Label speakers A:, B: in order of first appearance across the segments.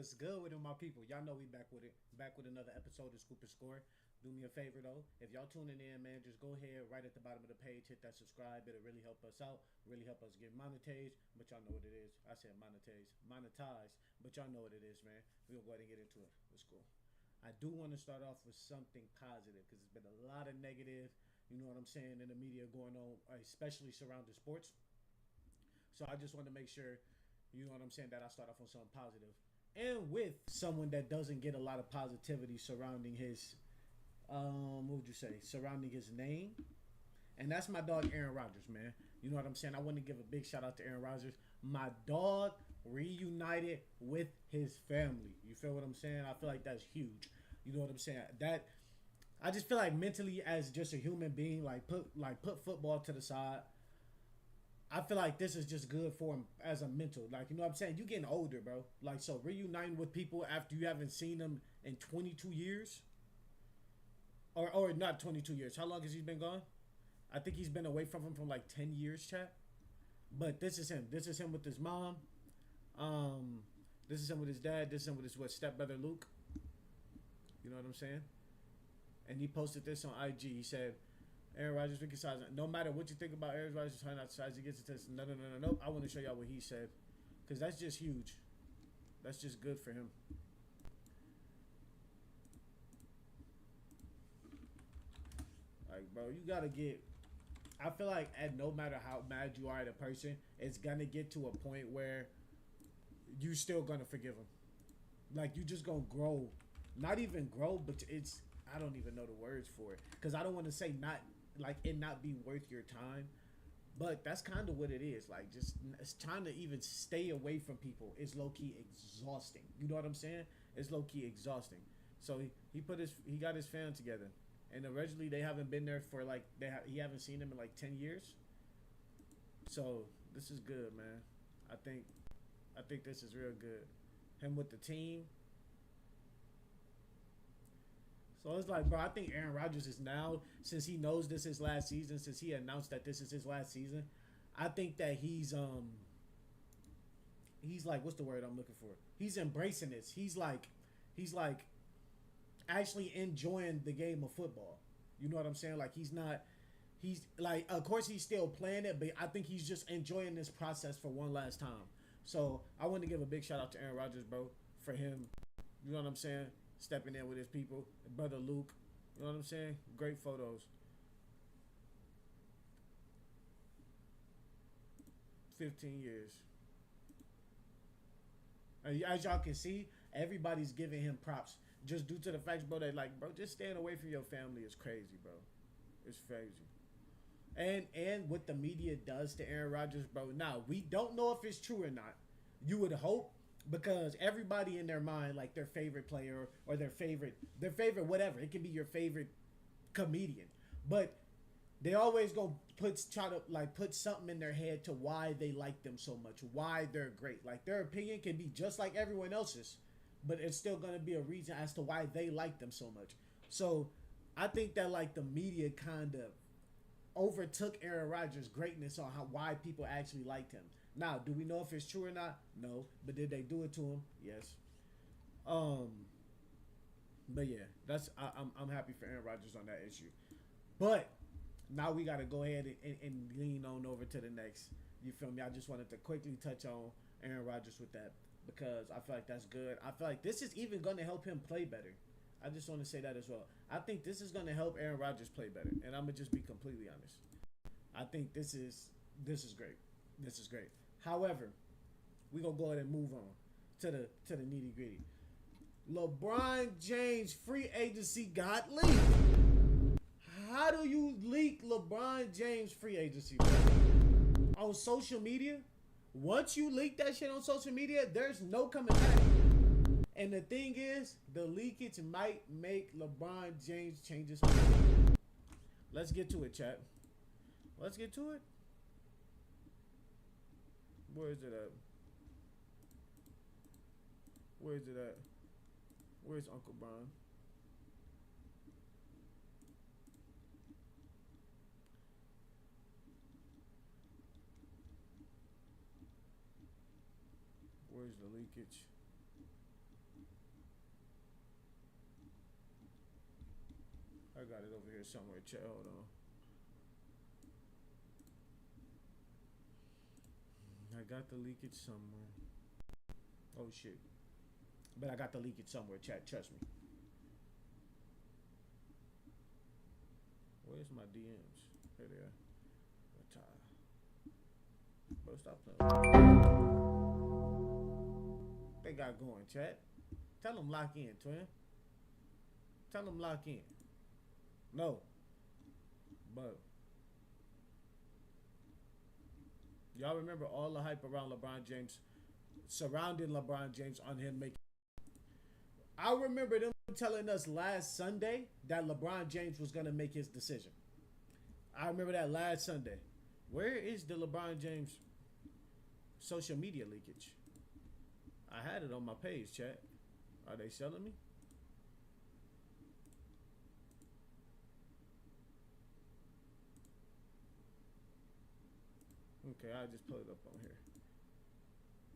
A: What's good with it, my people? Y'all know we back with it. Back with another episode of Scoop and Score. Do me a favor though, if y'all tuning in, man, just go ahead right at the bottom of the page, hit that subscribe. It'll really help us out, really help us get monetized. But y'all know what it is. I said monetized. But y'all know what it is, man. We gonna go ahead and get into it. Let's go. I do want to start off with something positive because there's been a lot of negative, you know what I'm saying, in the media going on, especially surrounding sports. So I just want to make sure, you know what I'm saying, that I start off on something positive. And with someone that doesn't get a lot of positivity surrounding his, what would you say, surrounding his name. And that's my dog, Aaron Rodgers, man. You know what I'm saying? I want to give a big shout out to Aaron Rodgers. My dog reunited with his family. You feel what I'm saying? I feel like that's huge. You know what I'm saying? That I just feel like mentally, as just a human being, put football to the side. I feel like this is just good for him as a mental. Like, you know what I'm saying? You getting older, bro. Like, so reuniting with people after you haven't seen them in 22 years. Or not 22 years. How long has he been gone? I think he's been away from him for like 10 years, chat. But this is him. This is him with his mom. This is him with his dad. This is him with his stepbrother Luke. You know what I'm saying? And he posted this on IG. He said, Aaron Rodgers, we can size. No matter what you think about Aaron Rodgers trying not to size, he gets it. No. I want to show y'all what he said, because that's just huge. That's just good for him. Like, bro, you gotta get. I feel like, no matter how mad you are at a person, it's gonna get to a point where you still gonna forgive him. Like, you just gonna grow, not even grow, but it's. I don't even know the words for it, because I don't want to say not. Like, it not be worth your time, but that's kind of what it is. Like, just it's trying to even stay away from people is low-key exhausting. You know what I'm saying? It's low-key exhausting. So he got his fam together, and originally they haven't been there for like he haven't seen them in like 10 years. So this is good, man. I think this is real good. Him with the team. So it's like, bro, I think Aaron Rodgers is now, since he knows this is last season, since he announced that this is his last season, I think that he's like, what's the word I'm looking for? He's embracing this. He's like actually enjoying the game of football. You know what I'm saying? Like, he's like, of course he's still playing it, but I think he's just enjoying this process for one last time. So I want to give a big shout out to Aaron Rodgers, bro, for him. You know what I'm saying? Stepping in with his people, brother Luke. You know what I'm saying? Great photos. 15 years. As y'all can see, everybody's giving him props just due to the fact, bro, that, like, bro, just staying away from your family is crazy, bro. It's crazy. And what the media does to Aaron Rodgers, bro. Now, we don't know if it's true or not. You would hope, because everybody in their mind, like, their favorite player or their favorite whatever, it can be your favorite comedian, but they always try to put something in their head to why they like them so much, why they're great. Like, their opinion can be just like everyone else's, but it's still going to be a reason as to why they like them so much. So I think that, like, the media kind of overtook Aaron Rodgers' greatness on why people actually liked him. Now, do we know if it's true or not? No. But did they do it to him? Yes. But yeah, I'm happy for Aaron Rodgers on that issue. But now we got to go ahead and lean on over to the next. You feel me? I just wanted to quickly touch on Aaron Rodgers with that, because I feel like that's good. I feel like this is even going to help him play better. I just want to say that as well. I think this is going to help Aaron Rodgers play better, and I'm going to just be completely honest. I think this is great. This is great. However, we're going to go ahead and move on to the nitty gritty. LeBron James free agency got leaked. How do you leak LeBron James free agency, bro? On social media? Once you leak that shit on social media, there's no coming back. And the thing is, the leakage might make LeBron James change his mind. Let's get to it, chat. Let's get to it. Where is it at? Where is it at? Where's Uncle Brian? Where's the leakage? I got it over here somewhere. Chat. Hold on. I got the leakage somewhere. Oh shit. But I got the leakage somewhere, chat. Trust me. Where's my DMs? Here they are. Bro, stop playing. They got going, chat. Tell them lock in, twin. Tell them lock in. No. But y'all remember all the hype around LeBron James, surrounding LeBron James on him making. I remember them telling us last Sunday that LeBron James was going to make his decision. I remember that last Sunday. Where is the LeBron James social media leakage? I had it on my page, chat. Are they selling me? Okay, I'll just pull it up on here.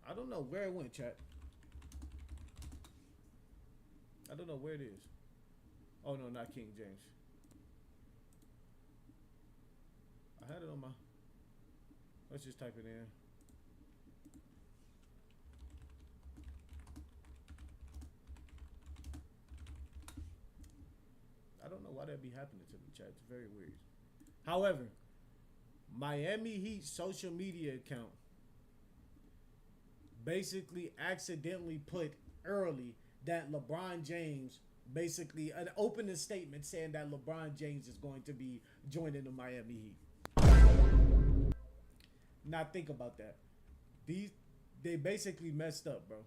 A: I don't know where it went, chat. I don't know where it is. Oh, no, not King James. I had it on my... Let's just type it in. I don't know why that be happening to me, chat. It's very weird. However, Miami Heat social media account basically accidentally put early that LeBron James, basically an opening statement saying that LeBron James is going to be joining the Miami Heat. Now think about that. They basically messed up, bro.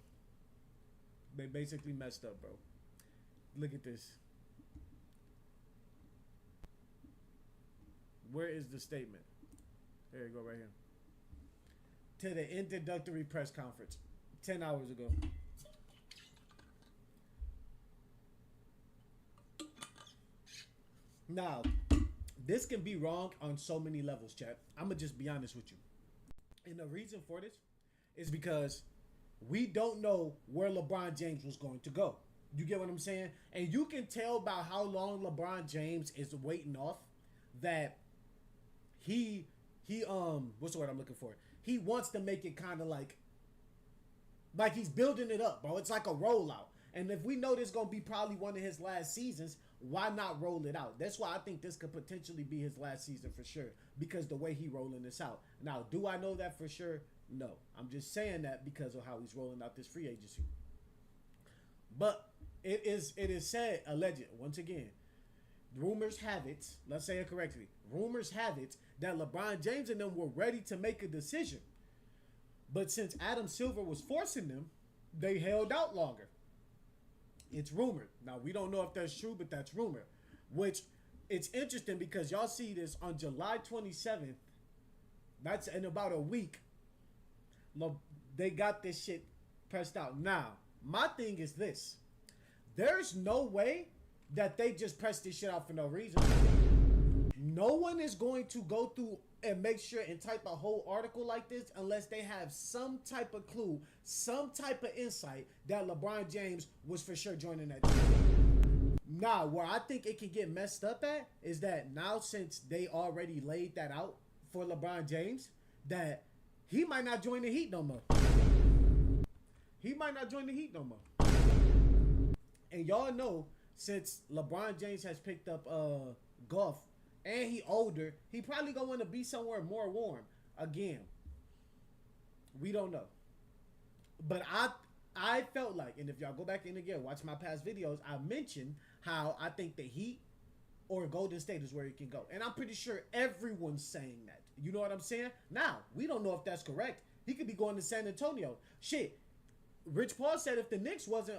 A: They basically messed up, bro. Look at this. Where is the statement? There you go, right here. To the introductory press conference 10 hours ago. Now, this can be wrong on so many levels, chat. I'm going to just be honest with you. And the reason for this is because we don't know where LeBron James was going to go. You get what I'm saying? And you can tell by how long LeBron James is waiting off that he what's the word I'm looking for? He wants to make it kind of like he's building it up, bro. It's like a rollout. And if we know this is going to be probably one of his last seasons, why not roll it out? That's why I think this could potentially be his last season for sure, because the way he rolling this out. Now, do I know that for sure? No. I'm just saying that because of how he's rolling out this free agency. But it is said, alleged, once again, rumors have it, let's say it correctly, rumors have it that LeBron James and them were ready to make a decision. But since Adam Silver was forcing them, they held out longer. It's rumored. Now, we don't know if that's true, but that's rumored. Which, it's interesting because y'all see this on July 27th. That's in about a week. They got this shit pressed out. Now, my thing is this. There's no way that they just press this shit out for no reason. No one is going to go through and make sure and type a whole article like this unless they have some type of clue, some type of insight that LeBron James was for sure joining that team. Now, where I think it can get messed up at is that now, since they already laid that out for LeBron James, that he might not join the Heat no more. He might not join the Heat no more. And y'all know, since LeBron James has picked up golf and he older, he probably gonna want to be somewhere more warm. Again, we don't know. But I felt like, and if y'all go back in again, watch my past videos, I mentioned how I think the Heat or Golden State is where he can go. And I'm pretty sure everyone's saying that. You know what I'm saying? Now, we don't know if that's correct. He could be going to San Antonio. Shit. Rich Paul said if the Knicks wasn't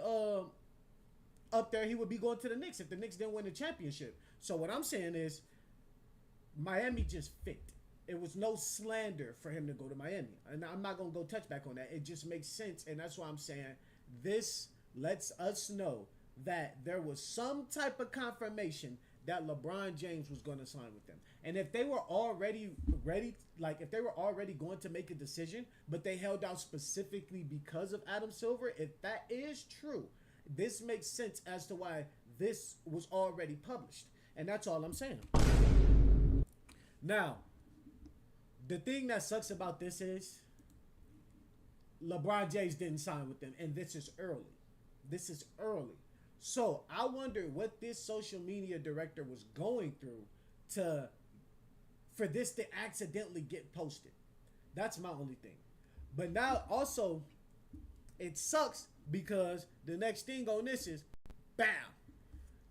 A: up there, he would be going to the Knicks if the Knicks didn't win the championship. So what I'm saying is, Miami just fit. It was no slander for him to go to Miami. And I'm not going to go touch back on that. It just makes sense. And that's why I'm saying this lets us know that there was some type of confirmation that LeBron James was going to sign with them. And if they were already ready, like if they were already going to make a decision, but they held out specifically because of Adam Silver, if that is true, this makes sense as to why this was already published. And that's all I'm saying. Now, the thing that sucks about this is LeBron James didn't sign with them, and this is early. This is early. So I wonder what this social media director was going through for this to accidentally get posted. That's my only thing. But now also, it sucks because the next thing on this is, bam,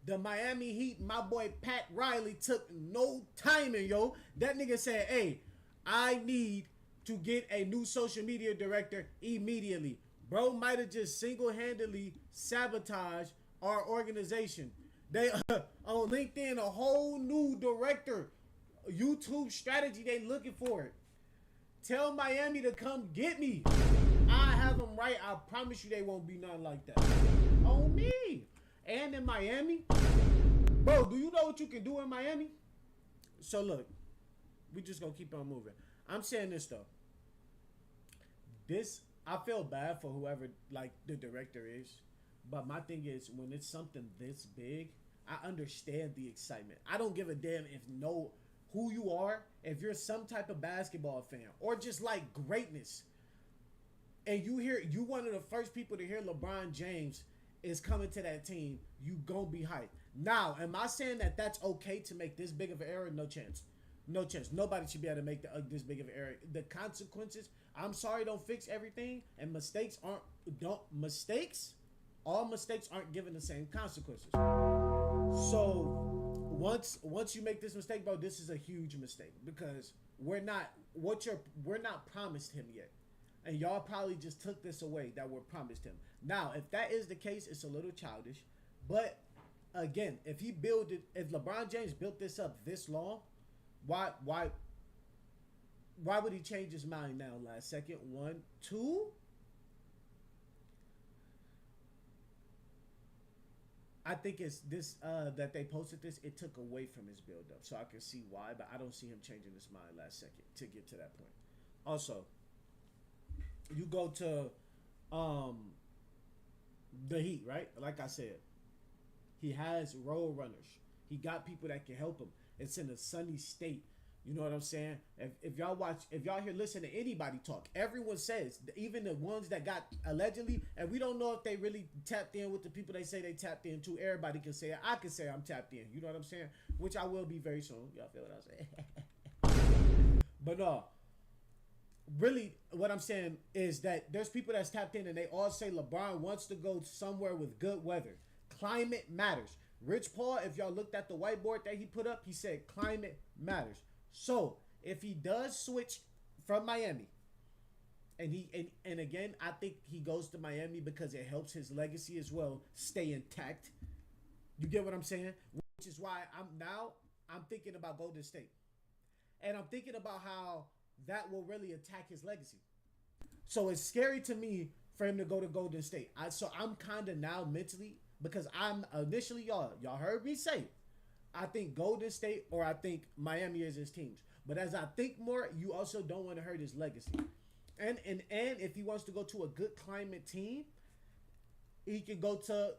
A: the Miami Heat, my boy Pat Riley took no timing, yo. That nigga said, hey, I need to get a new social media director immediately. Bro might have just single-handedly sabotaged our organization. They on LinkedIn, a whole new director, YouTube strategy, they looking for it. Tell Miami to come get me. I have them right. I promise you they won't be nothing like that. On me. And in Miami. Bro, do you know what you can do in Miami? So look, we just gonna keep on moving. I'm saying this though. I feel bad for whoever like the director is. But my thing is, when it's something this big, I understand the excitement. I don't give a damn who you are, if you're some type of basketball fan or just like greatness, and you one of the first people to hear LeBron James is coming to that team, you gonna be hyped. Now, am I saying that that's okay to make this big of an error? No chance. No chance. Nobody should be able to make this big of an error. The consequences, I'm sorry, don't fix everything, and all mistakes aren't given the same consequences. So once you make this mistake, bro, this is a huge mistake because we're not promised him yet. And y'all probably just took this away that we're promised him. Now, if that is the case, it's a little childish. But again, if LeBron James built this up this long, why would he change his mind now? Last second, 1, 2. I think it's this that they posted this. It took away from his build up, so I can see why, but I don't see him changing his mind last second to get to that point. Also, you go to the Heat, right? Like I said, he has role runners. He got people that can help him. It's in a sunny state. You know what I'm saying? If y'all listen to anybody talk, everyone says, even the ones that got allegedly, and we don't know if they really tapped in with the people they say they tapped into. Everybody can say it. I can say I'm tapped in. You know what I'm saying? Which I will be very soon. Y'all feel what I'm saying? But no. Really, what I'm saying is that there's people that's tapped in and they all say LeBron wants to go somewhere with good weather. Climate matters. Rich Paul, if y'all looked at the whiteboard that he put up, he said climate matters. So if he does switch from Miami, and again, I think he goes to Miami because it helps his legacy as well stay intact. You get what I'm saying? Which is why I'm thinking about Golden State, and I'm thinking about how that will really attack his legacy. So it's scary to me for him to go to Golden State. So I'm kind of now mentally, because I'm initially y'all heard me say, I think Golden State or I think Miami is his teams. But as I think more, you also don't want to hurt his legacy. And if he wants to go to a good climate team, he could go to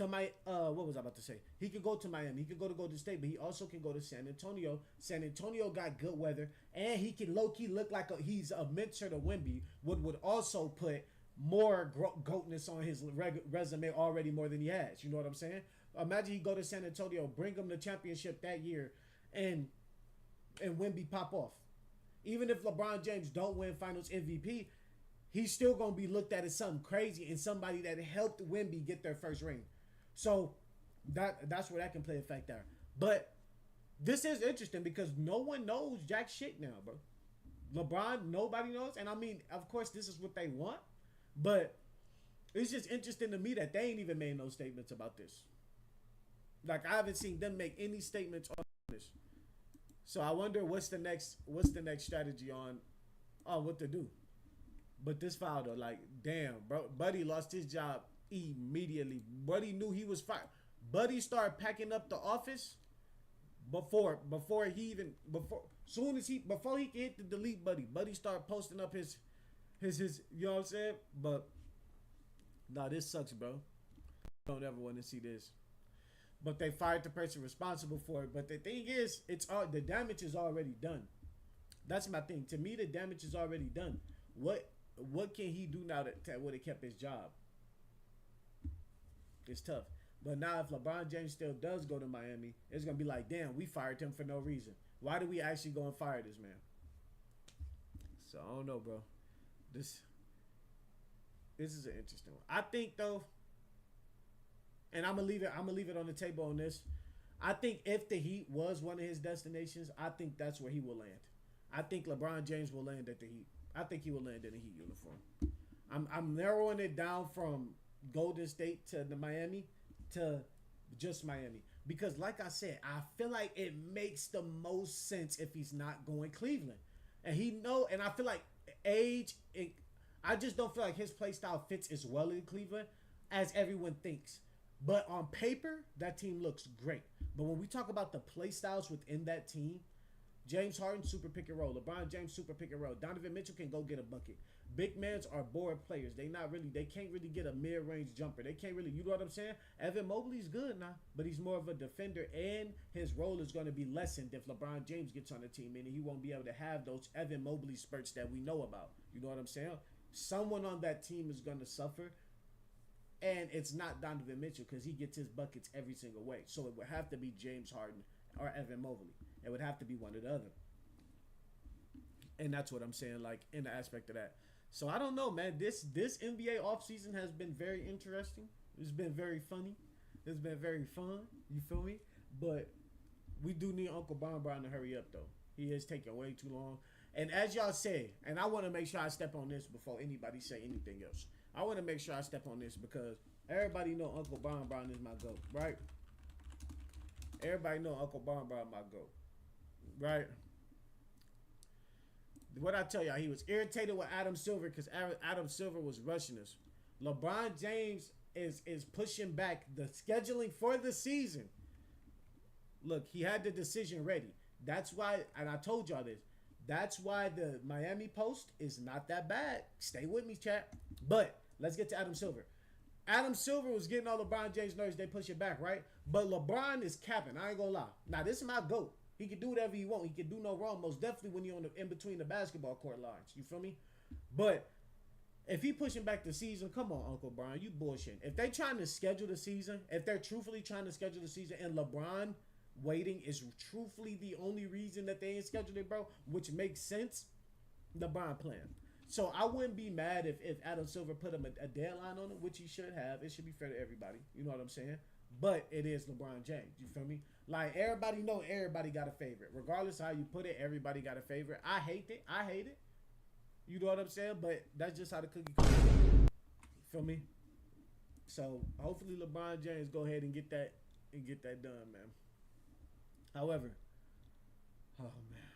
A: my what was I about to say? He could go to Miami. He could go to Golden State, but he also can go to San Antonio. San Antonio got good weather, and he can low-key look like he's a mentor to Wemby, would also put more goatness on his resume already more than he has. You know what I'm saying? Imagine he go to San Antonio, bring him the championship that year, and Wemby pop off. Even if LeBron James don't win Finals MVP, he's still gonna be looked at as something crazy and somebody that helped Wemby get their first ring. So that's where that can play effect there. But this is interesting because no one knows jack shit now, bro. LeBron, nobody knows. And I mean, of course, this is what they want. But it's just interesting to me that they ain't even made no statements about this. Like, I haven't seen them make any statements on this. So I wonder what's the next strategy on what to do. But this foul though, like, damn, bro, Buddy lost his job immediately. Buddy knew he was fired. Buddy started packing up the office before he can hit the delete button. Buddy started posting up his you know what I'm saying? But nah, this sucks, bro. Don't ever want to see this. but they fired the person responsible for it. But the thing is, it's all the damage is already done. That's my thing. To me, the damage is already done. What can he do now that would have kept his job? It's tough. But now if LeBron James still does go to Miami, it's gonna be like, damn, we fired him for no reason. Why did we actually go and fire this man? So I don't know, bro. This is an interesting one. I think though, and I'm gonna leave it on the table on this. I think if the Heat was one of his destinations, I think that's where he will land. I think LeBron James will land at the Heat. I think he will land in a Heat uniform. I'm narrowing it down from Golden State to the Miami to just Miami. Because like I said, I feel like it makes the most sense if he's not going Cleveland. And I feel like I just don't feel like his play style fits as well in Cleveland as everyone thinks. But on paper, that team looks great. But when we talk about the play styles within that team, James Harden, super pick and roll. LeBron James, super pick and roll. Donovan Mitchell can go get a bucket. Big mans are bored players. They can't really get a mid-range jumper. They can't really, you know what I'm saying? Evan Mobley's good now, but he's more of a defender, and his role is going to be lessened if LeBron James gets on the team, meaning he won't be able to have those Evan Mobley spurts that we know about. You know what I'm saying? Someone on that team is going to suffer, and it's not Donovan Mitchell because he gets his buckets every single way. So it would have to be James Harden or Evan Mobley. It would have to be one or the other. And that's what I'm saying, like, in the aspect of that. So I don't know, man. This NBA offseason has been very interesting. It's been very funny. It's been very fun. You feel me? But we do need Uncle Bon to hurry up, though. He is taking way too long. And as y'all say, and I want to make sure I step on this before anybody say anything else. I want to make sure I step on this because everybody know Uncle Bon is my GOAT, right? Everybody know Uncle Bon my GOAT, right? What I tell y'all, he was irritated with Adam Silver because Adam Silver was rushing us. LeBron James is pushing back the scheduling for the season. Look, he had the decision ready. That's why, and I told y'all this, that's why the Miami Post is not that bad. Stay with me, chat. But let's get to Adam Silver. Adam Silver was getting all LeBron James nerves. They push it back, right? But LeBron is capping. I ain't gonna lie. Now, this is my GOAT. He can do whatever he want. He can do no wrong. Most definitely when you're in between the basketball court lines. You feel me? But if he pushing back the season, come on, Uncle Brian, you bullshitting. If they trying to schedule the season, if they're truthfully trying to schedule the season, and LeBron waiting is truthfully the only reason that they ain't scheduled it, bro, which makes sense, LeBron playing. So I wouldn't be mad if Adam Silver put him a deadline on it, which he should have. It should be fair to everybody. You know what I'm saying? But it is LeBron James. You feel me? Like, everybody know everybody got a favorite. Regardless of how you put it, everybody got a favorite. I hate it. You know what I'm saying? But that's just how the cookie crumbles. Feel me? So hopefully LeBron James go ahead and get that done, man. However, oh man,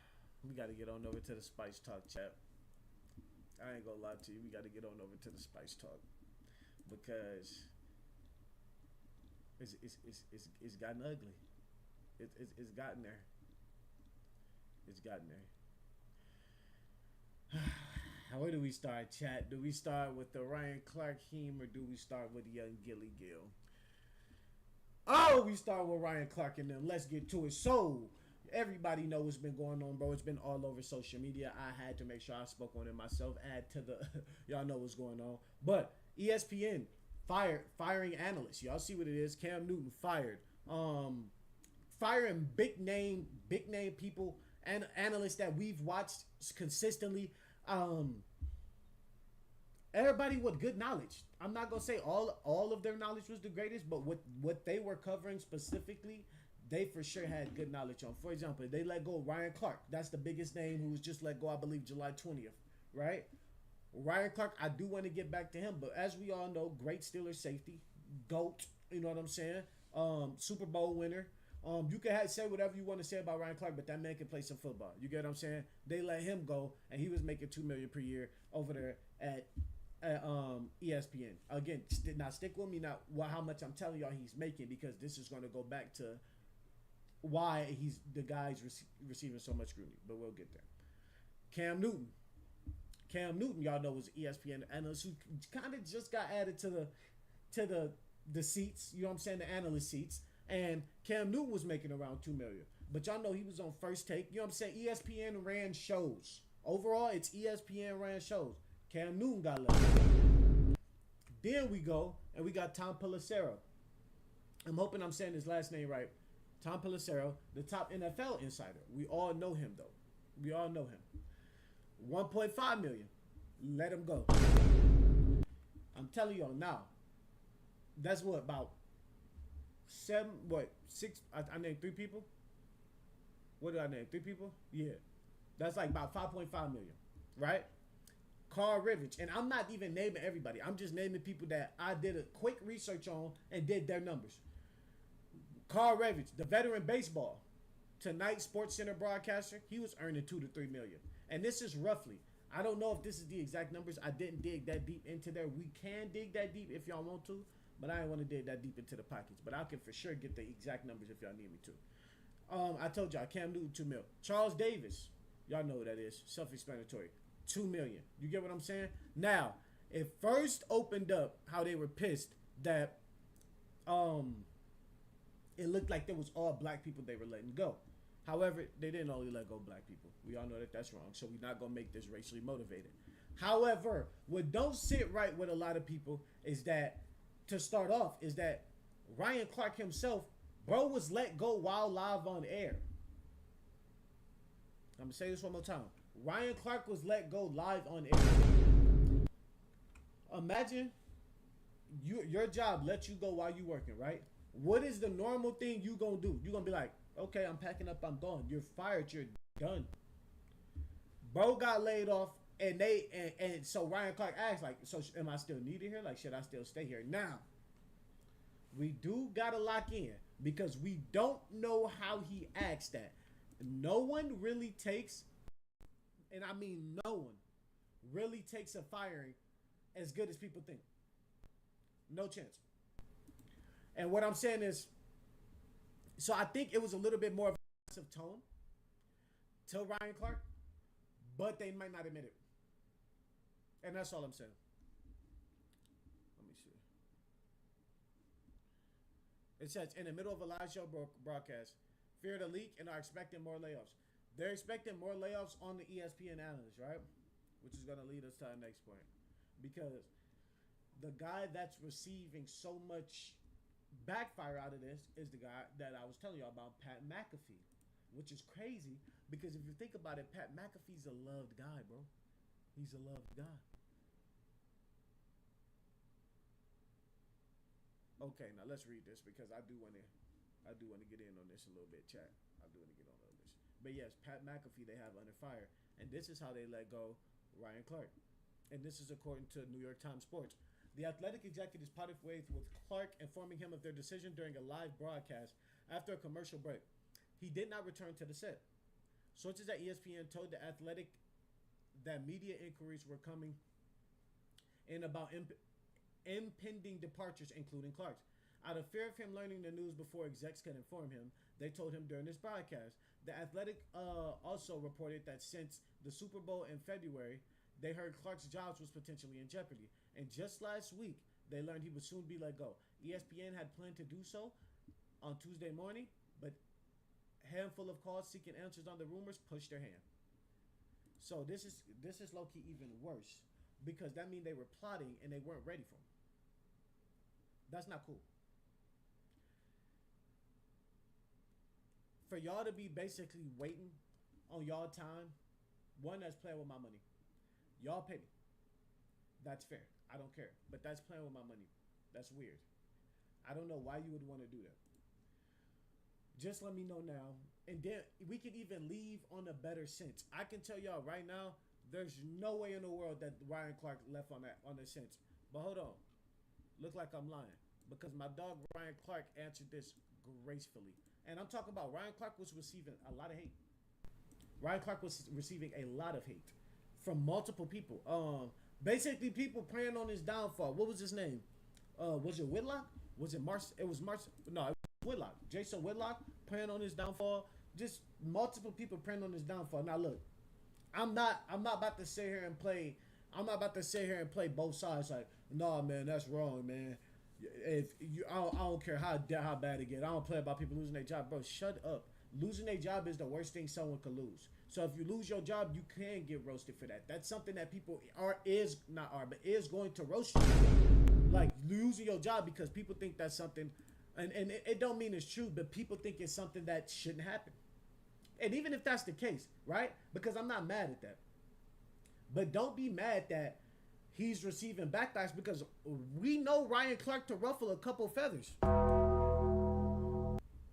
A: we got to get on over to the Spice Talk chat. I ain't gonna lie to you. We got to get on over to the Spice Talk because it's gotten ugly. It's gotten there. It's gotten there. Where do we start, chat? Do we start with the Ryan Clark heme or do we start with young Gilly Gill? Oh, we start with Ryan Clark and then let's get to it. So, everybody know what's been going on, bro. It's been all over social media. I had to make sure I spoke on it myself. Add to the, y'all know what's going on. But ESPN firing analysts. Y'all see what it is. Cam Newton fired. Firing big name people and analysts that we've watched consistently. Everybody with good knowledge. I'm not gonna say all of their knowledge was the greatest, but what they were covering specifically, they for sure had good knowledge on. For example, they let go of Ryan Clark. That's the biggest name who was just let go, I believe, July 20th, right? Ryan Clark, I do want to get back to him, but as we all know, great Steelers safety, GOAT, you know what I'm saying? Super Bowl winner. You can say whatever you want to say about Ryan Clark, but that man can play some football. You get what I'm saying? They let him go, and he was making $2 million per year over there at ESPN. Again, now stick with me now. How much I'm telling y'all he's making, because this is going to go back to why the guy's receiving so much scrutiny. But we'll get there. Cam Newton, y'all know, was ESPN analyst who kind of just got added to the seats. You know what I'm saying? The analyst seats. And Cam Newton was making around $2 million. But y'all know he was on First Take. You know what I'm saying? ESPN ran shows. Overall, it's ESPN ran shows. Cam Newton got left. Then we go and we got Tom Pelissero. I'm hoping I'm saying his last name right. Tom Pelissero, the top NFL insider. We all know him though. We all know him. 1.5 million. Let him go. I'm telling y'all now. That's what, about six? I named 3 people. What did I name? 3 people? Yeah. That's like about 5.5 million, right? Karl Rivich. And I'm not even naming everybody. I'm just naming people that I did a quick research on and did their numbers. Karl Rivich, the veteran baseball, Tonight Sports Center broadcaster, he was earning 2 to 3 million. And this is roughly. I don't know if this is the exact numbers. I didn't dig that deep into there. We can dig that deep if y'all want to, but I didn't want to dig that deep into the pockets. But I can for sure get the exact numbers if y'all need me to. I told y'all, Cam Newton, 2 mil. Charles Davis, y'all know what that is. Self-explanatory. 2 million. You get what I'm saying? Now, it first opened up how they were pissed that it looked like there was all black people they were letting go. However, they didn't only let go black people. We all know that that's wrong. So we're not going to make this racially motivated. However, what don't sit right with a lot of people is that, to start off, is that Ryan Clark himself, bro, was let go while live on air. I'm going to say this one more time. Ryan Clark was let go live on air. Imagine your job lets you go while you working, right? What is the normal thing you going to do? You going to be like, okay, I'm packing up, I'm gone. You're fired, you're done. Bro got laid off, and so Ryan Clark asked, like, so am I still needed here? Like, should I still stay here? Now, we do got to lock in because we don't know how he asked that. No one really takes, and I mean no one, really takes a firing as good as people think. No chance. And what I'm saying is, so I think it was a little bit more of a aggressive tone to Ryan Clark, but they might not admit it. And that's all I'm saying. Let me see. It says, in the middle of a live show broadcast, feared a leak and are expecting more layoffs. They're expecting more layoffs on the ESPN analysts, right? Which is going to lead us to our next point. Because the guy that's receiving so much backfire out of this is the guy that I was telling you about, Pat McAfee, which is crazy because if you think about it, Pat McAfee's a loved guy, bro. He's a loved guy. Okay, now let's read this because I do want to get in on this a little bit, chat. I do want to get on this. But yes, Pat McAfee they have under fire, and this is how they let go Ryan Clark, and this is according to New York Times Sports. The Athletic executives parted ways with Clark, informing him of their decision during a live broadcast after a commercial break. He did not return to the set. Sources at ESPN told the Athletic that media inquiries were coming in about impending departures, including Clark's. Out of fear of him learning the news before execs could inform him, they told him during this broadcast. The Athletic also reported that since the Super Bowl in February, they heard Clark's job was potentially in jeopardy. And just last week, they learned he would soon be let go. ESPN had planned to do so on Tuesday morning, but a handful of calls seeking answers on the rumors pushed their hand. So this is low-key even worse because that means they were plotting and they weren't ready for him. That's not cool. For y'all to be basically waiting on y'all time, one, that's playing with my money. Y'all pay me. That's fair. I don't care. But that's playing with my money. That's weird. I don't know why you would want to do that. Just let me know now. And then we could even leave on a better sense. I can tell y'all right now, there's no way in the world that Ryan Clark left on the sense. But hold on. Look like I'm lying. Because my dog Ryan Clark answered this gracefully. And I'm talking about Ryan Clark was receiving a lot of hate. Ryan Clark was receiving a lot of hate from multiple people. Basically, people praying on his downfall. What was his name? Was it Whitlock? Was it Mars? It was Mars. No, it was Whitlock. Jason Whitlock praying on his downfall. Just multiple people praying on his downfall. Now look, I'm not about to sit here and play. I'm not about to sit here and play both sides. Like, nah, man, that's wrong, man. If you, I don't care how bad it get. I don't play about people losing their job, bro. Shut up. Losing their job is the worst thing someone could lose. So if you lose your job, you can get roasted for that. That's something that people is going to roast you. Like losing your job because people think that's something, and it don't mean it's true, but people think it's something that shouldn't happen. And even if that's the case, right? Because I'm not mad at that. But don't be mad that he's receiving backlash because we know Ryan Clark to ruffle a couple feathers.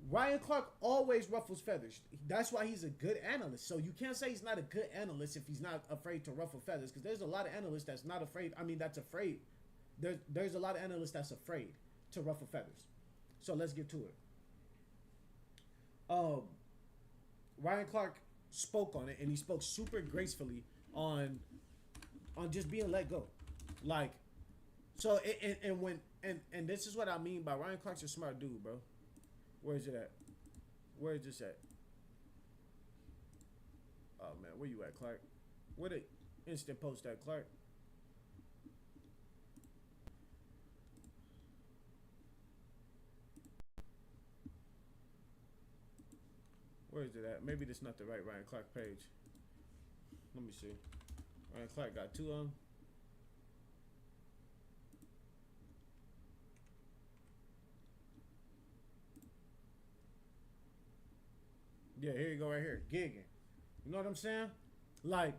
A: Ryan Clark always ruffles feathers. That's why he's a good analyst. So you can't say he's not a good analyst if he's not afraid to ruffle feathers. Because there's a lot of analysts that's not afraid. I mean, that's afraid. There's a lot of analysts that's afraid to ruffle feathers. So let's get to it. Ryan Clark spoke on it, and he spoke super gracefully on just being let go. Like, so and this is what I mean by Ryan Clark's a smart dude, bro. Where is it at? Where is this at? Oh man, where you at, Clark? Where the instant post at, Clark? Where is it at? Maybe this not the right Ryan Clark page. Let me see. Ryan Clark got two on. Yeah, here you go right here. Gigging. You know what I'm saying? Like,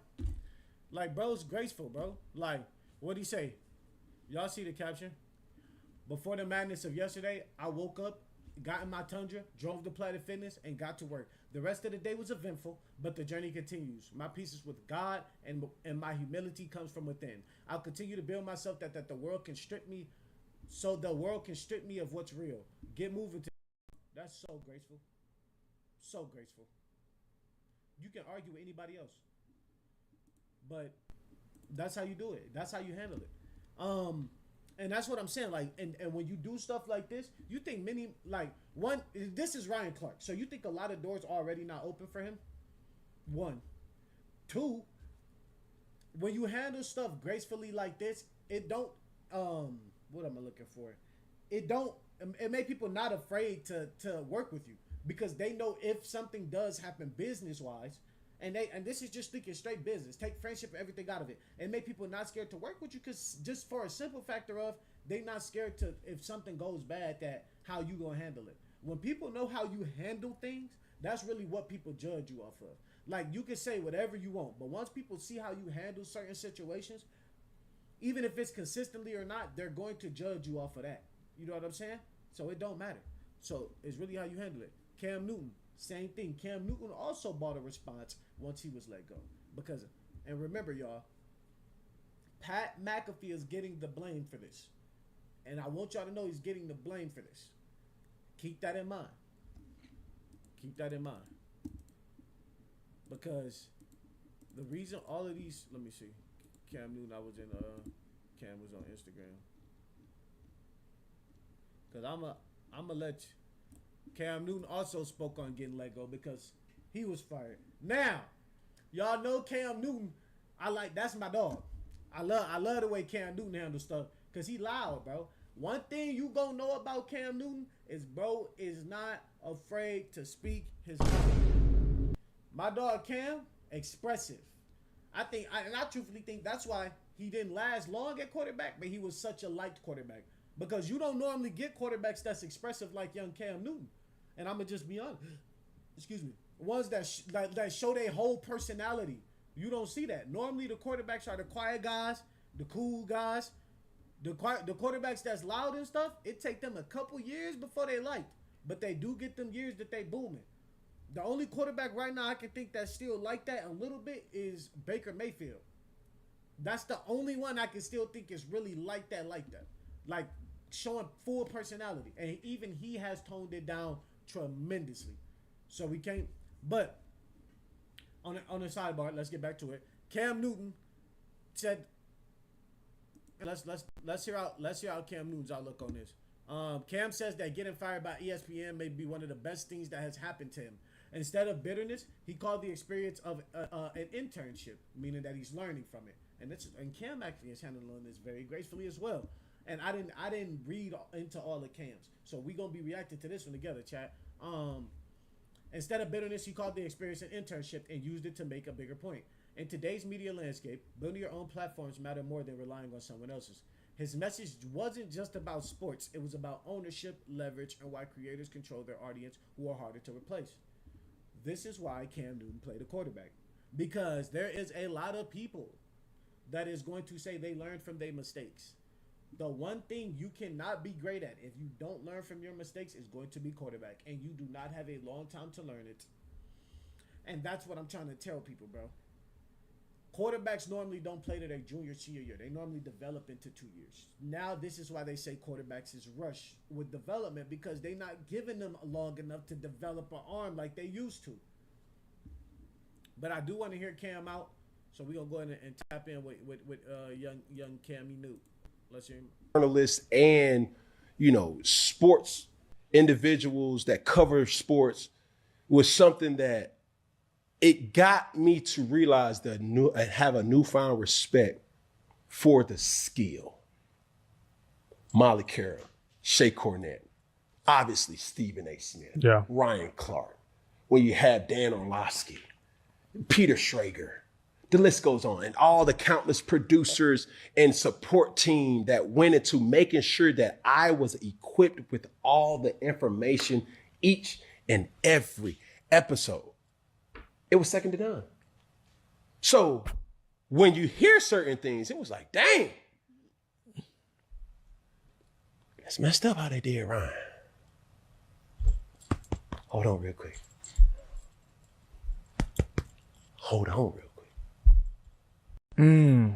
A: bro's graceful, bro. Like, what'd he say? Y'all see the caption? Before the madness of yesterday, I woke up, got in my Tundra, drove to Planet Fitness, and got to work. The rest of the day was eventful, but the journey continues. My peace is with God, and my humility comes from within. I'll continue to build myself that the world can strip me, so the world can strip me of what's real. Get moving. That's so graceful. So graceful. You can argue with anybody else, but that's how you do it. That's how you handle it. And that's what I'm saying. Like, and when you do stuff like this, you think many, like, one, this is Ryan Clark. So you think a lot of doors already not open for him? One. Two, when you handle stuff gracefully like this, it don't, what am I looking for? It make people not afraid to work with you because they know if something does happen business-wise, and this is just thinking straight business. Take friendship and everything out of it. And make people not scared to work with you because just for a simple factor of they not scared to, if something goes bad, that how you gonna handle it. When people know how you handle things, that's really what people judge you off of. Like, you can say whatever you want, but once people see how you handle certain situations, even if it's consistently or not, they're going to judge you off of that. You know what I'm saying? So it don't matter. So it's really how you handle it. Cam Newton, same thing. Cam Newton also bought a response once he was let go. Because, and remember, y'all, Pat McAfee is getting the blame for this. And I want y'all to know he's getting the blame for this. Keep that in mind. Keep that in mind. Because the reason all of these, let me see. Cam Newton, Cam was on Instagram. Because I'm going to let you. Cam Newton also spoke on getting let go because he was fired. Now, y'all know Cam Newton. That's my dog. I love the way Cam Newton handles stuff because he loud, bro. One thing you gonna know about Cam Newton is bro is not afraid to speak his mind. My dog Cam, expressive. I truthfully think that's why he didn't last long at quarterback, but he was such a liked quarterback. Because you don't normally get quarterbacks that's expressive like young Cam Newton. And I'm going to just be honest. Excuse me. Ones that show their whole personality. You don't see that. Normally the quarterbacks are the quiet guys, the cool guys. The quarterbacks that's loud and stuff, it take them a couple years before they liked. But they do get them years that they booming. The only quarterback right now I can think that's still like that a little bit is Baker Mayfield. That's the only one I can still think is really like that. Like showing full personality. And even he has toned it down tremendously. So we can't, but on the sidebar, let's get back to it. Cam Newton said, let's hear out Cam Newton's outlook on this. Cam says that getting fired by ESPN may be one of the best things that has happened to him. Instead of bitterness, he called the experience of an internship, meaning that he's learning from it. And Cam actually is handling this very gracefully as well. And I didn't read into all the cams. So we gonna be reacting to this one together, chat. Instead of bitterness, he called the experience an internship and used it to make a bigger point. In today's media landscape, building your own platforms matter more than relying on someone else's. His message wasn't just about sports. It was about ownership, leverage, and why creators control their audience who are harder to replace. This is why Cam Newton played a quarterback. Because there is a lot of people that is going to say they learned from their mistakes. The one thing you cannot be great at if you don't learn from your mistakes is going to be quarterback. And you do not have a long time to learn it. And that's what I'm trying to tell people, bro. Quarterbacks normally don't play to their junior, senior year. They normally develop into 2 years. Now, this is why they say quarterbacks is rushed with development, because they're not giving them long enough to develop an arm like they used to. But I do want to hear Cam out, so we're going to go ahead and tap in with young Cammy Newt. Let's hear him.
B: Journalists and, sports individuals that cover sports was something that it got me to realize and have a newfound respect for the skill. Molly Carroll, Shea Cornett, obviously Stephen A. Smith, Ryan Clark. When you have Dan Orlovsky, Peter Schrager, the list goes on, and all the countless producers and support team that went into making sure that I was equipped with all the information each and every episode. It was second to none. So when you hear certain things, it was like, dang, that's messed up how they did Ryan. Hold on real quick.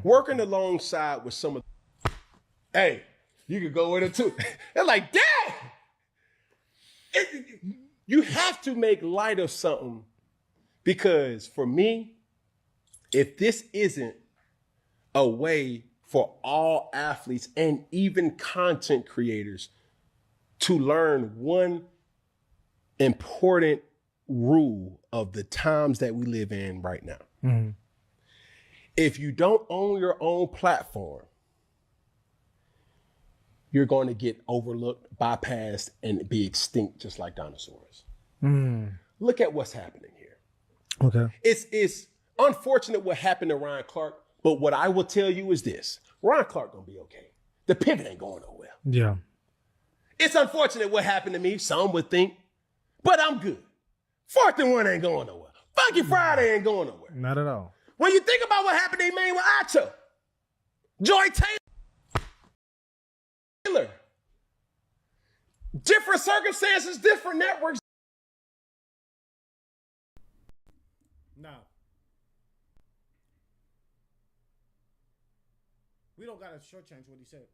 B: Working alongside with some of, hey, you could go with it too. They're like, dang, you have to make light of something. Because for me, if this isn't a way for all athletes and even content creators to learn one important rule of the times that we live in right now. Mm-hmm. If you don't own your own platform, you're going to get overlooked, bypassed, and be extinct just like dinosaurs. Look at what's happening here. Okay. It's unfortunate what happened to Ryan Clark, but what I will tell you is this. Ryan Clark gonna be okay. The pivot ain't going nowhere. Yeah. It's unfortunate what happened to me, some would think, but I'm good. 4th and 1 ain't going nowhere. Funky Friday ain't going nowhere.
C: Not at all.
B: When you think about what happened to Emmanuel Acho, Joy Taylor, different circumstances, different networks.
A: Now, we don't got to shortchange what he said.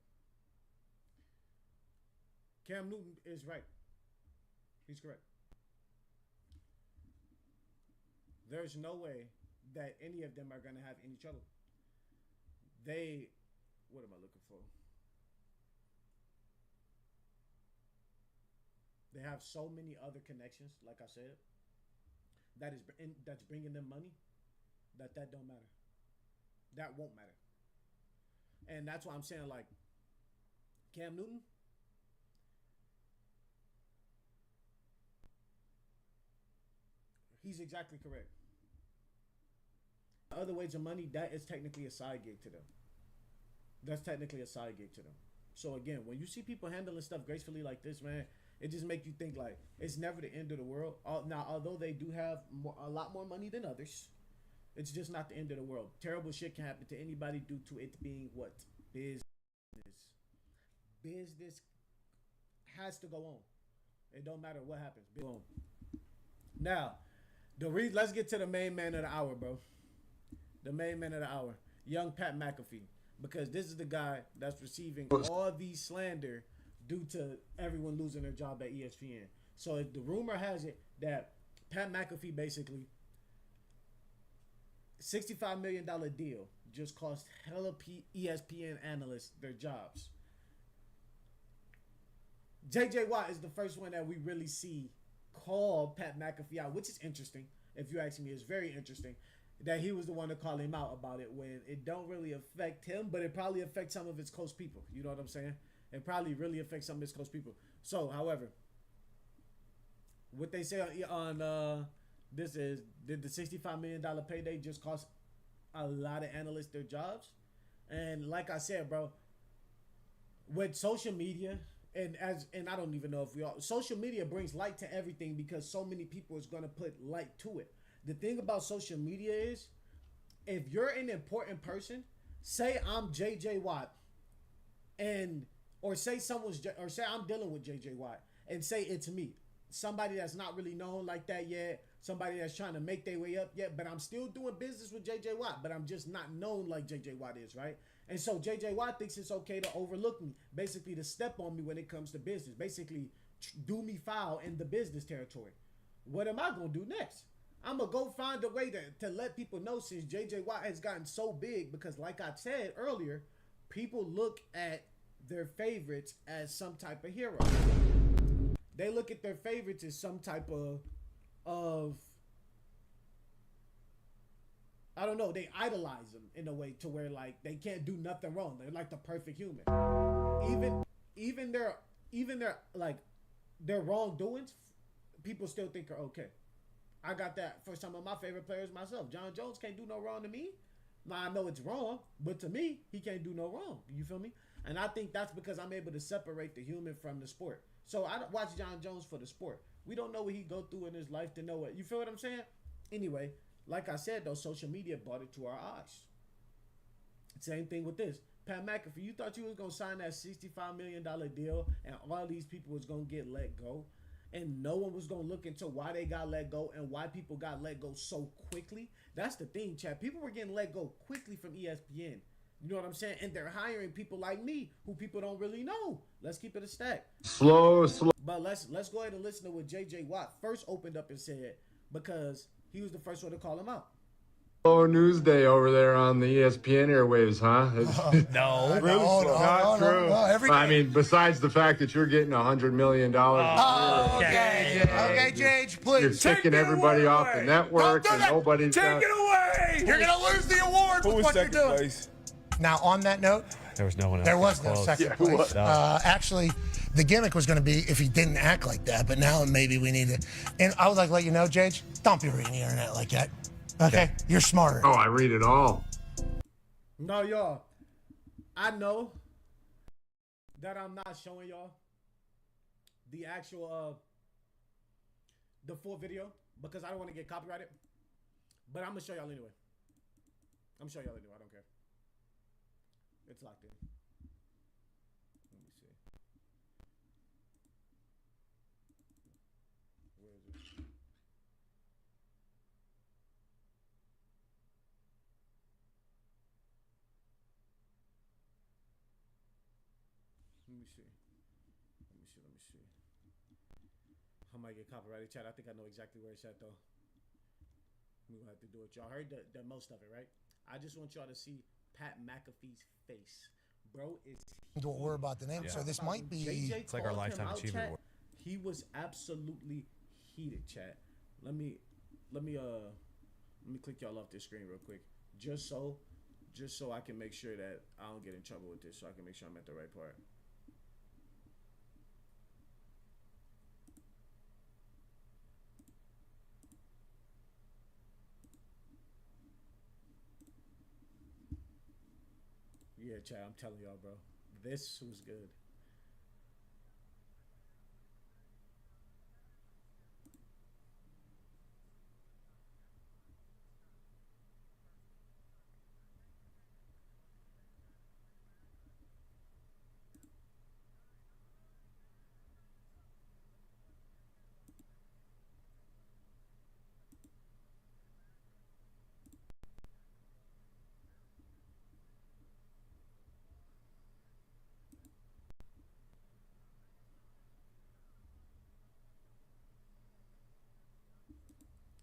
A: Cam Newton is right. He's correct. There's no way that any of them are going to have any trouble. What am I looking for? They have so many other connections, like I said, that's bringing them money, that don't matter. That won't matter. And that's why I'm saying, like, Cam Newton, he's exactly correct. Other ways of money, that is technically a side gig to them. So again, when you see people handling stuff gracefully like this, man, it just makes you think like it's never the end of the world. Now, although they do have a lot more money than others, it's just not the end of the world. Terrible shit can happen to anybody due to it being what? Business. Business has to go on. It don't matter what happens. Boom. Now, let's get to the main man of the hour, bro. The main man of the hour, young Pat McAfee, because this is the guy that's receiving all these slander due to everyone losing their job at ESPN. So the rumor has it that Pat McAfee basically $65 million deal just cost hella ESPN analysts their jobs. JJ Watt is the first one that we really see call Pat McAfee out, which is interesting. If you ask me, it's very interesting. that he was the one to call him out about it when it don't really affect him, but it probably affects some of his close people. You know what I'm saying? It probably really affects some of his close people. So, however, what they say on this is, did the $65 million payday just cost a lot of analysts their jobs? And like I said, bro, with social media, and I don't even know if we all, social media brings light to everything because so many people is going to put light to it. The thing about social media is, if you're an important person, say I'm JJ Watt, and or say I'm dealing with JJ Watt, and say it's me, somebody that's not really known like that yet, somebody that's trying to make their way up yet, but I'm still doing business with JJ Watt, but I'm just not known like JJ Watt is, right? And so JJ Watt thinks it's okay to overlook me, basically to step on me when it comes to business, basically do me foul in the business territory. What am I going to do next? I'm going to go find a way to let people know, since JJ Watt has gotten so big, because like I said earlier, people look at their favorites as some type of hero. They look at their favorites as some type of I don't know, they idolize them in a way to where like they can't do nothing wrong. They're like the perfect human. Even their like their wrongdoings, people still think are okay. I got that for some of my favorite players myself. John Jones can't do no wrong to me. Now I know it's wrong, but to me, he can't do no wrong. You feel me? And I think that's because I'm able to separate the human from the sport. So I don't watch John Jones for the sport. We don't know what he go through in his life to know it. You feel what I'm saying? Anyway, like I said, though, social media brought it to our eyes. Same thing with this. Pat McAfee, you thought you was going to sign that $65 million deal and all these people was going to get let go, and no one was going to look into why they got let go and why people got let go so quickly? That's the thing, Chad. People were getting let go quickly from ESPN. You know what I'm saying? And they're hiring people like me who people don't really know. Let's keep it a stack.
C: Slow.
A: But let's go ahead and listen to what JJ Watt first opened up and said, because he was the first one to call him out.
C: Slow news day over there on the ESPN airwaves, huh?
D: No,
C: Really slow. Not true.
E: No,
C: I mean, besides the fact that you're getting $100 million.
E: Okay, Jage, please.
C: You're kicking everybody off the network,
E: Don't do
C: and
E: that.
C: nobody's
D: Take
C: got...
D: it away!
E: You're going to lose the award
D: Who
E: with
D: was
E: what you're
D: second
E: doing.
D: place?
E: Now, on that note,
D: There was no one else.
E: there was
D: that
E: no
D: close.
E: second place. Actually, the gimmick was going to be if he didn't act like that, but now maybe we need to. And I would like to let you know, Jage, don't be reading the internet like that. Okay? You're smarter.
C: Oh, I read it all.
A: No, y'all. I know that I'm not showing y'all the actual the full video because I don't want to get copyrighted. But I'm gonna show y'all anyway. I'm gonna show y'all anyway. I don't care. It's locked in. Let me see. Where is it? Let me see. I might get copyrighted, chat. I think I know exactly where it's at, though. We're gonna have to do it. Y'all heard the most of it, right? I just want y'all to see Pat McAfee's face. Bro,
E: Don't worry about the name.
D: Yeah.
E: So this might be.
A: It's
D: like our lifetime achievement award.
A: He was absolutely heated, chat. Let me click y'all off this screen real quick. Just so I can make sure that I don't get in trouble with this, so I can make sure I'm at the right part. Yeah, chat, I'm telling y'all, bro. This was good.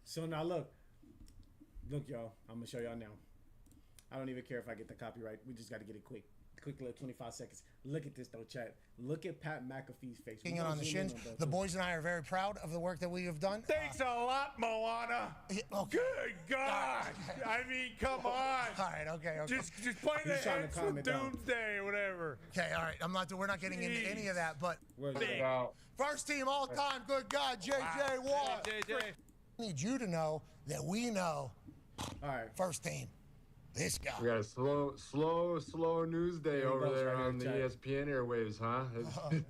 A: So now look, y'all. I'm gonna show y'all now. I don't even care if I get the copyright. We just got to get it quick. quick little 25 seconds. Look at this though, chat. Look at Pat McAfee's face.
E: Hanging on the shins. The boys and I are very proud of the work that we have done.
D: Thanks a lot, Moana.
E: Okay.
D: Good God. I mean, come on.
E: All right, okay.
D: Just play the
A: He's trying to
D: hits
A: calm
D: for
A: it down.
D: Doomsday or whatever.
E: Okay, all right. We're not getting into any of that, but
A: Where's
D: Big.
A: that?
E: first team all time, good God, JJ Watt.
D: JJ.
E: I need you to know that we know
A: All right.
E: first team. This guy.
C: We got a slow news day
A: There he
C: over
A: goes
C: there
A: right here,
C: on the
A: Chad.
C: ESPN airwaves, huh?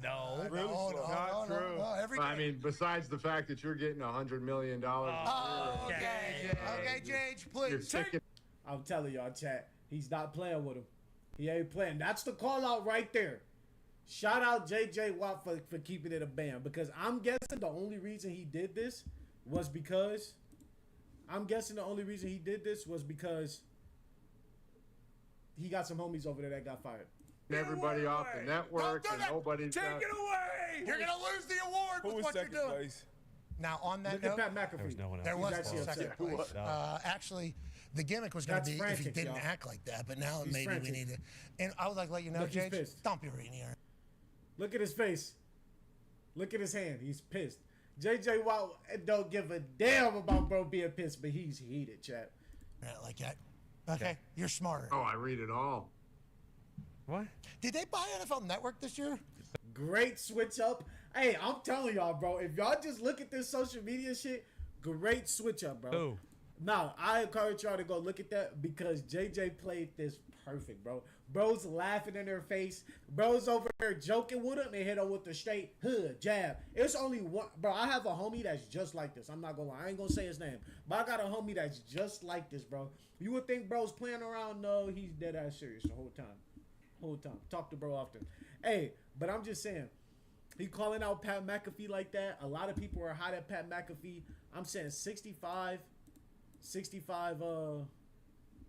D: No.
E: No,
D: true.
E: every
C: I
E: game.
C: mean, besides the fact that you're getting $100 million.
E: Okay, Jage,
C: You're
E: please.
C: sticking
A: I'm telling y'all, chat. He's not playing with him. He ain't playing. That's the call out right there. Shout out JJ Watt for keeping it a band, because I'm guessing the only reason he did this was because he got some homies over there that got fired.
C: everybody off the network,
E: Don't do
C: and
E: that.
C: nobody's
D: Take
C: got-
D: it away.
E: You're going to lose the award
F: Who
E: with
F: was
E: what you're
F: second
E: doing.
F: place?
E: Now, on that
A: Look at
E: note,
A: Pat McAfee.
D: There was no one else.
E: there was
A: actually
E: no
A: upset.
E: second place. Actually, the gimmick was going to
A: That's
E: be if he
A: frantic,
E: didn't
A: y'all.
E: act like that, but now
A: He's
E: maybe
A: frantic.
E: we need to. And I would like to let you know,
A: Look, he's
E: Jage,
A: pissed.
E: don't be reading here.
A: Look at his face. Look at his hand. He's pissed. JJ Watt don't give a damn about bro being pissed, but he's heated, chat.
E: Like that. Okay, you're smarter.
C: Oh, I read it all.
D: What?
E: Did they buy NFL Network this year?
A: Great switch up. Hey, I'm telling y'all, bro. If y'all just look at this social media shit, great switch up, bro.
D: Who?
A: Now, I encourage y'all to go look at that because JJ played this perfect, bro. Bro's laughing in their face. Bro's over there joking with him and hit him with the straight hood jab. It's only one, bro. I have a homie that's just like this. I'm not gonna lie. I ain't gonna say his name, but I got a homie that's just like this, bro. You would think bro's playing around. No, he's dead ass serious the whole time. Talk to bro often. Hey, but I'm just saying, he calling out Pat McAfee like that. A lot of people are hot at Pat McAfee. I'm saying 65,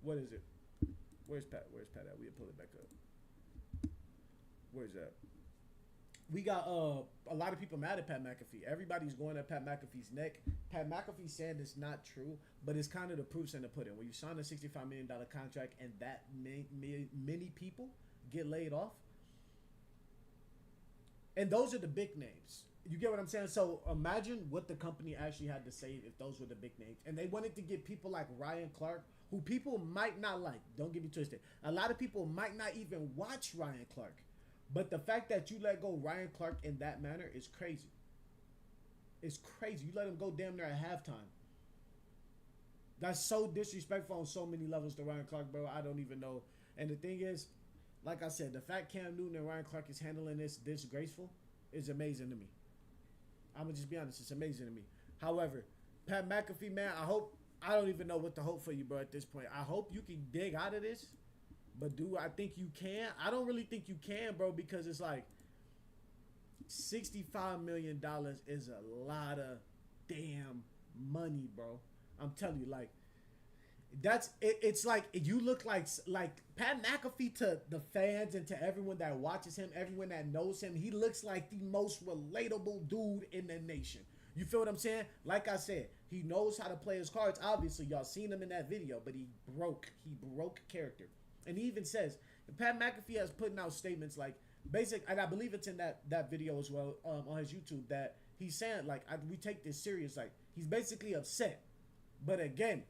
A: what is it? Where's Pat at? We'll pull it back up. Where's that? We got a lot of people mad at Pat McAfee. Everybody's going at Pat McAfee's neck. Pat McAfee saying it's not true, but it's kind of the proof's in the pudding. When you sign a $65 million contract and that many people get laid off, and those are the big names. You get what I'm saying? So imagine what the company actually had to say if those were the big names. And they wanted to get people like Ryan Clark, who people might not like. Don't get me twisted. A lot of people might not even watch Ryan Clark. But the fact that you let go Ryan Clark in that manner is crazy. It's crazy. You let him go damn near at halftime. That's so disrespectful on so many levels to Ryan Clark, bro. I don't even know. And the thing is, like I said, the fact Cam Newton and Ryan Clark is handling this graceful is amazing to me. I'm going to just be honest. It's amazing to me. However, Pat McAfee, man, I don't even know what to hope for you, bro, at this point. I hope you can dig out of this. But do I think you can? I don't really think you can, bro, because it's like $65 million is a lot of damn money, bro. I'm telling you, like, that's it. It's like you look like Pat McAfee to the fans and to everyone that watches him, everyone that knows him. He looks like the most relatable dude in the nation. You feel what I'm saying? Like I said, he knows how to play his cards. Obviously, y'all seen him in that video, but he broke character. And he even says, Pat McAfee has putting out statements like and I believe it's in that video as well on his YouTube, that he's saying like we take this serious. Like he's basically upset. But again,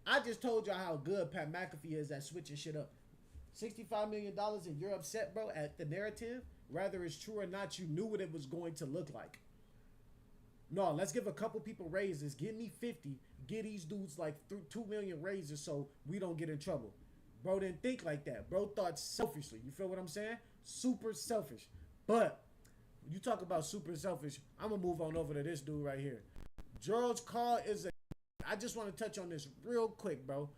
A: I just told y'all how good Pat McAfee is at switching shit up. $65 million and you're upset, bro, at the narrative, whether it's true or not. You knew what it was going to look like. No, let's give a couple people raises. Give me 50. Get these dudes like 2 million raises so we don't get in trouble. Bro didn't think like that. Bro thought selfishly. You feel what I'm saying? Super selfish. But you talk about super selfish, I'm going to move on over to this dude right here. Karl is I just want to touch on this real quick, bro.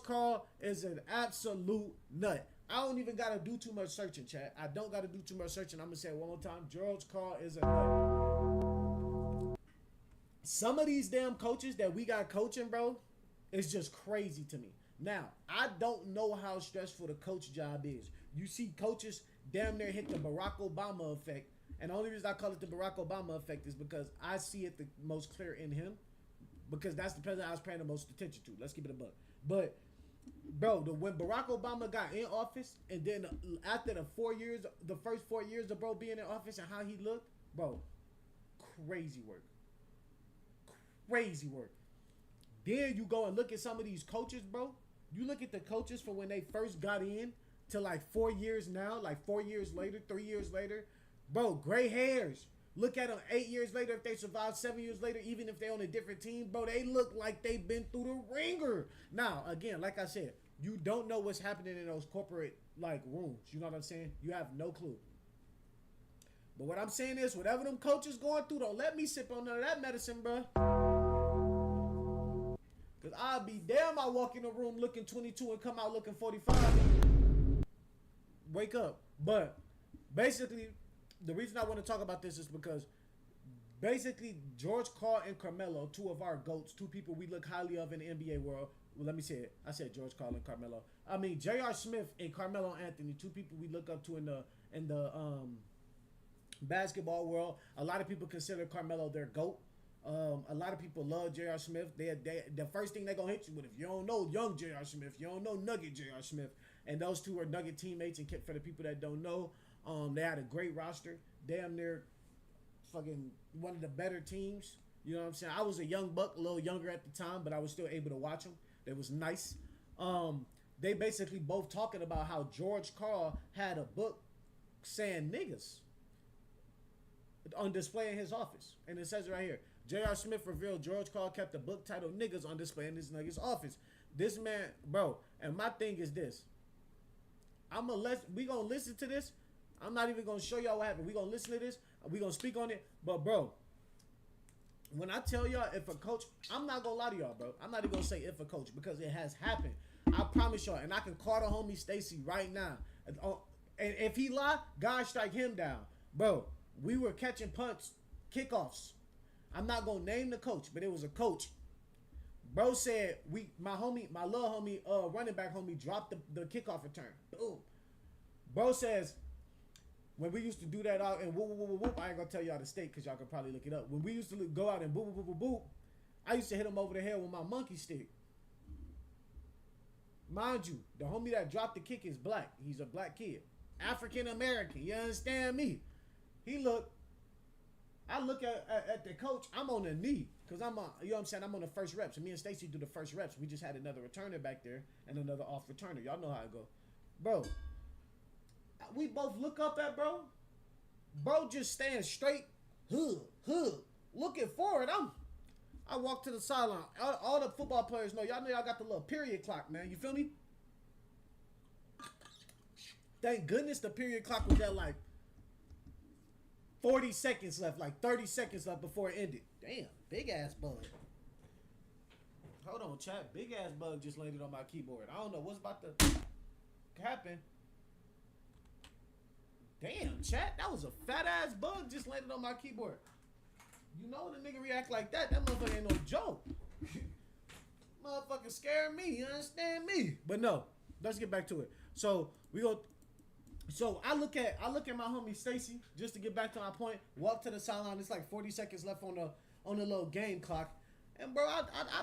A: Karl is an absolute nut. I don't even got to do too much searching, chat. I don't got to do too much searching. I'm going to say it one more time. Karl is a nut. Some of these damn coaches that we got coaching, bro, is just crazy to me. Now, I don't know how stressful the coach job is. You see coaches damn near hit the Barack Obama effect. And the only reason I call it the Barack Obama effect is because I see it the most clear in him. Because that's the president I was paying the most attention to. Let's keep it a buck. But Bro, when Barack Obama got in office, and then after the first 4 years of bro being in office and how he looked, bro, crazy work. Crazy work. Then you go and look at some of these coaches, bro. You look at the coaches from when they first got in to like 4 years now, like 4 years later, 3 years later. Bro, gray hairs. Look at them 8 years later, if they survive 7 years later, even if they're on a different team, bro, they look like they've been through the ringer. Now, again, like I said, you don't know what's happening in those corporate, like, rooms. You know what I'm saying? You have no clue. But what I'm saying is, whatever them coaches going through, don't let me sip on none of that medicine, bro. Because I'll be damn, I walk in the room looking 22 and come out looking 45. Wake up. But basically, the reason I want to talk about this is because basically George Karl and Carmelo, two of our GOATs, two people we look highly of in the NBA world. Well, let me say it. I said George Karl and Carmelo. I mean J.R. Smith and Carmelo Anthony, two people we look up to in the basketball world. A lot of people consider Carmelo their GOAT. A lot of people love J.R. Smith. They the first thing they're gonna hit you with, if you don't know young J.R. Smith, you don't know Nugget J.R. Smith. And those two are Nugget teammates. And for the people that don't know, they had a great roster. Damn near fucking one of the better teams. You know what I'm saying? I was a young buck, a little younger at the time, but I was still able to watch them. It was nice. They basically both talking about how George Karl had a book saying niggas on display in his office. And it says right here, J.R. Smith revealed George Karl kept a book titled Niggas on display in his niggas office. This man, bro, and my thing is this. We gonna listen to this. I'm not even gonna show y'all what happened. We gonna listen to this. We gonna speak on it. But bro, when I tell y'all if a coach, I'm not gonna lie to y'all, bro. I'm not even gonna say if a coach because it has happened. I promise y'all, and I can call the homie Stacy right now. And if he lie, God strike him down, bro. We were catching punts, kickoffs. I'm not gonna name the coach, but it was a coach. Bro said my little homie, running back homie dropped the kickoff return. Boom. Bro says, when we used to do that out and whoop, whoop, whoop, whoop, I ain't gonna tell y'all the state because y'all can probably look it up. When we used to go out and boop, boop, boop, boop, boop, I used to hit him over the head with my monkey stick. Mind you, the homie that dropped the kick is black. He's a black kid. African American, you understand me? I look at the coach, I'm on the knee. Because you know what I'm saying? I'm on the first reps. And me and Stacy do the first reps. We just had another returner back there and another off returner. Y'all know how it go. Bro, we both look up at bro. Bro just stands straight, looking forward. I walk to the sideline. All the football players know. Y'all got the little period clock, man. You feel me? Thank goodness the period clock was at like 40 seconds left, like 30 seconds left before it ended. Damn, big ass bug. Hold on, chat. Big ass bug just landed on my keyboard. I don't know what's about to happen. Damn, chat. That was a fat ass bug just landed on my keyboard. You know when a nigga react like that motherfucker ain't no joke. Motherfucker scare me, you understand me? But no, let's get back to it. So I look at my homie Stacy, just to get back to my point, walk to the sideline, it's like 40 seconds left on the little game clock. And bro, I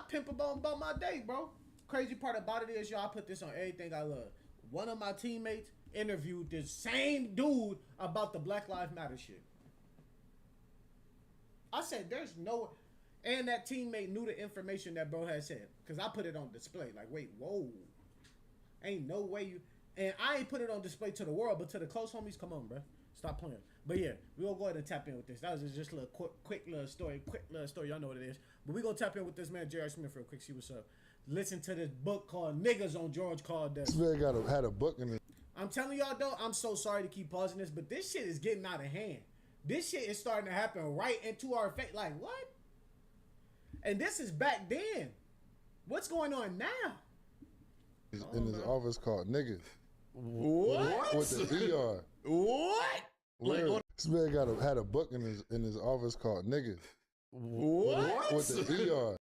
A: pimp about my day, bro. Crazy part about it is, y'all, I put this on everything I love. One of my teammates interviewed this same dude about the Black Lives Matter shit. I said, there's no, and that teammate knew the information that bro had said, because I put it on display. Like, wait, whoa. Ain't no way you, and I ain't put it on display to the world, but to the close homies, come on, bro. Stop playing. But yeah, we're going to go ahead and tap in with this. That was just a little quick little story. Y'all know what it is. But we're going to tap in with this man, J.R. Smith, real quick. See what's up. Listen to this book called Niggas on George Karl Death.
F: This man had a book in it.
A: I'm telling y'all, though, I'm so sorry to keep pausing this, but this shit is getting out of hand. This shit is starting to happen right into our face. Like, what? And this is back then. What's going on now?
F: In his office called Niggas.
A: What?
F: With the ER.
A: What?
F: Like, this man had a book in his office called Niggas.
A: What?
F: With the ER.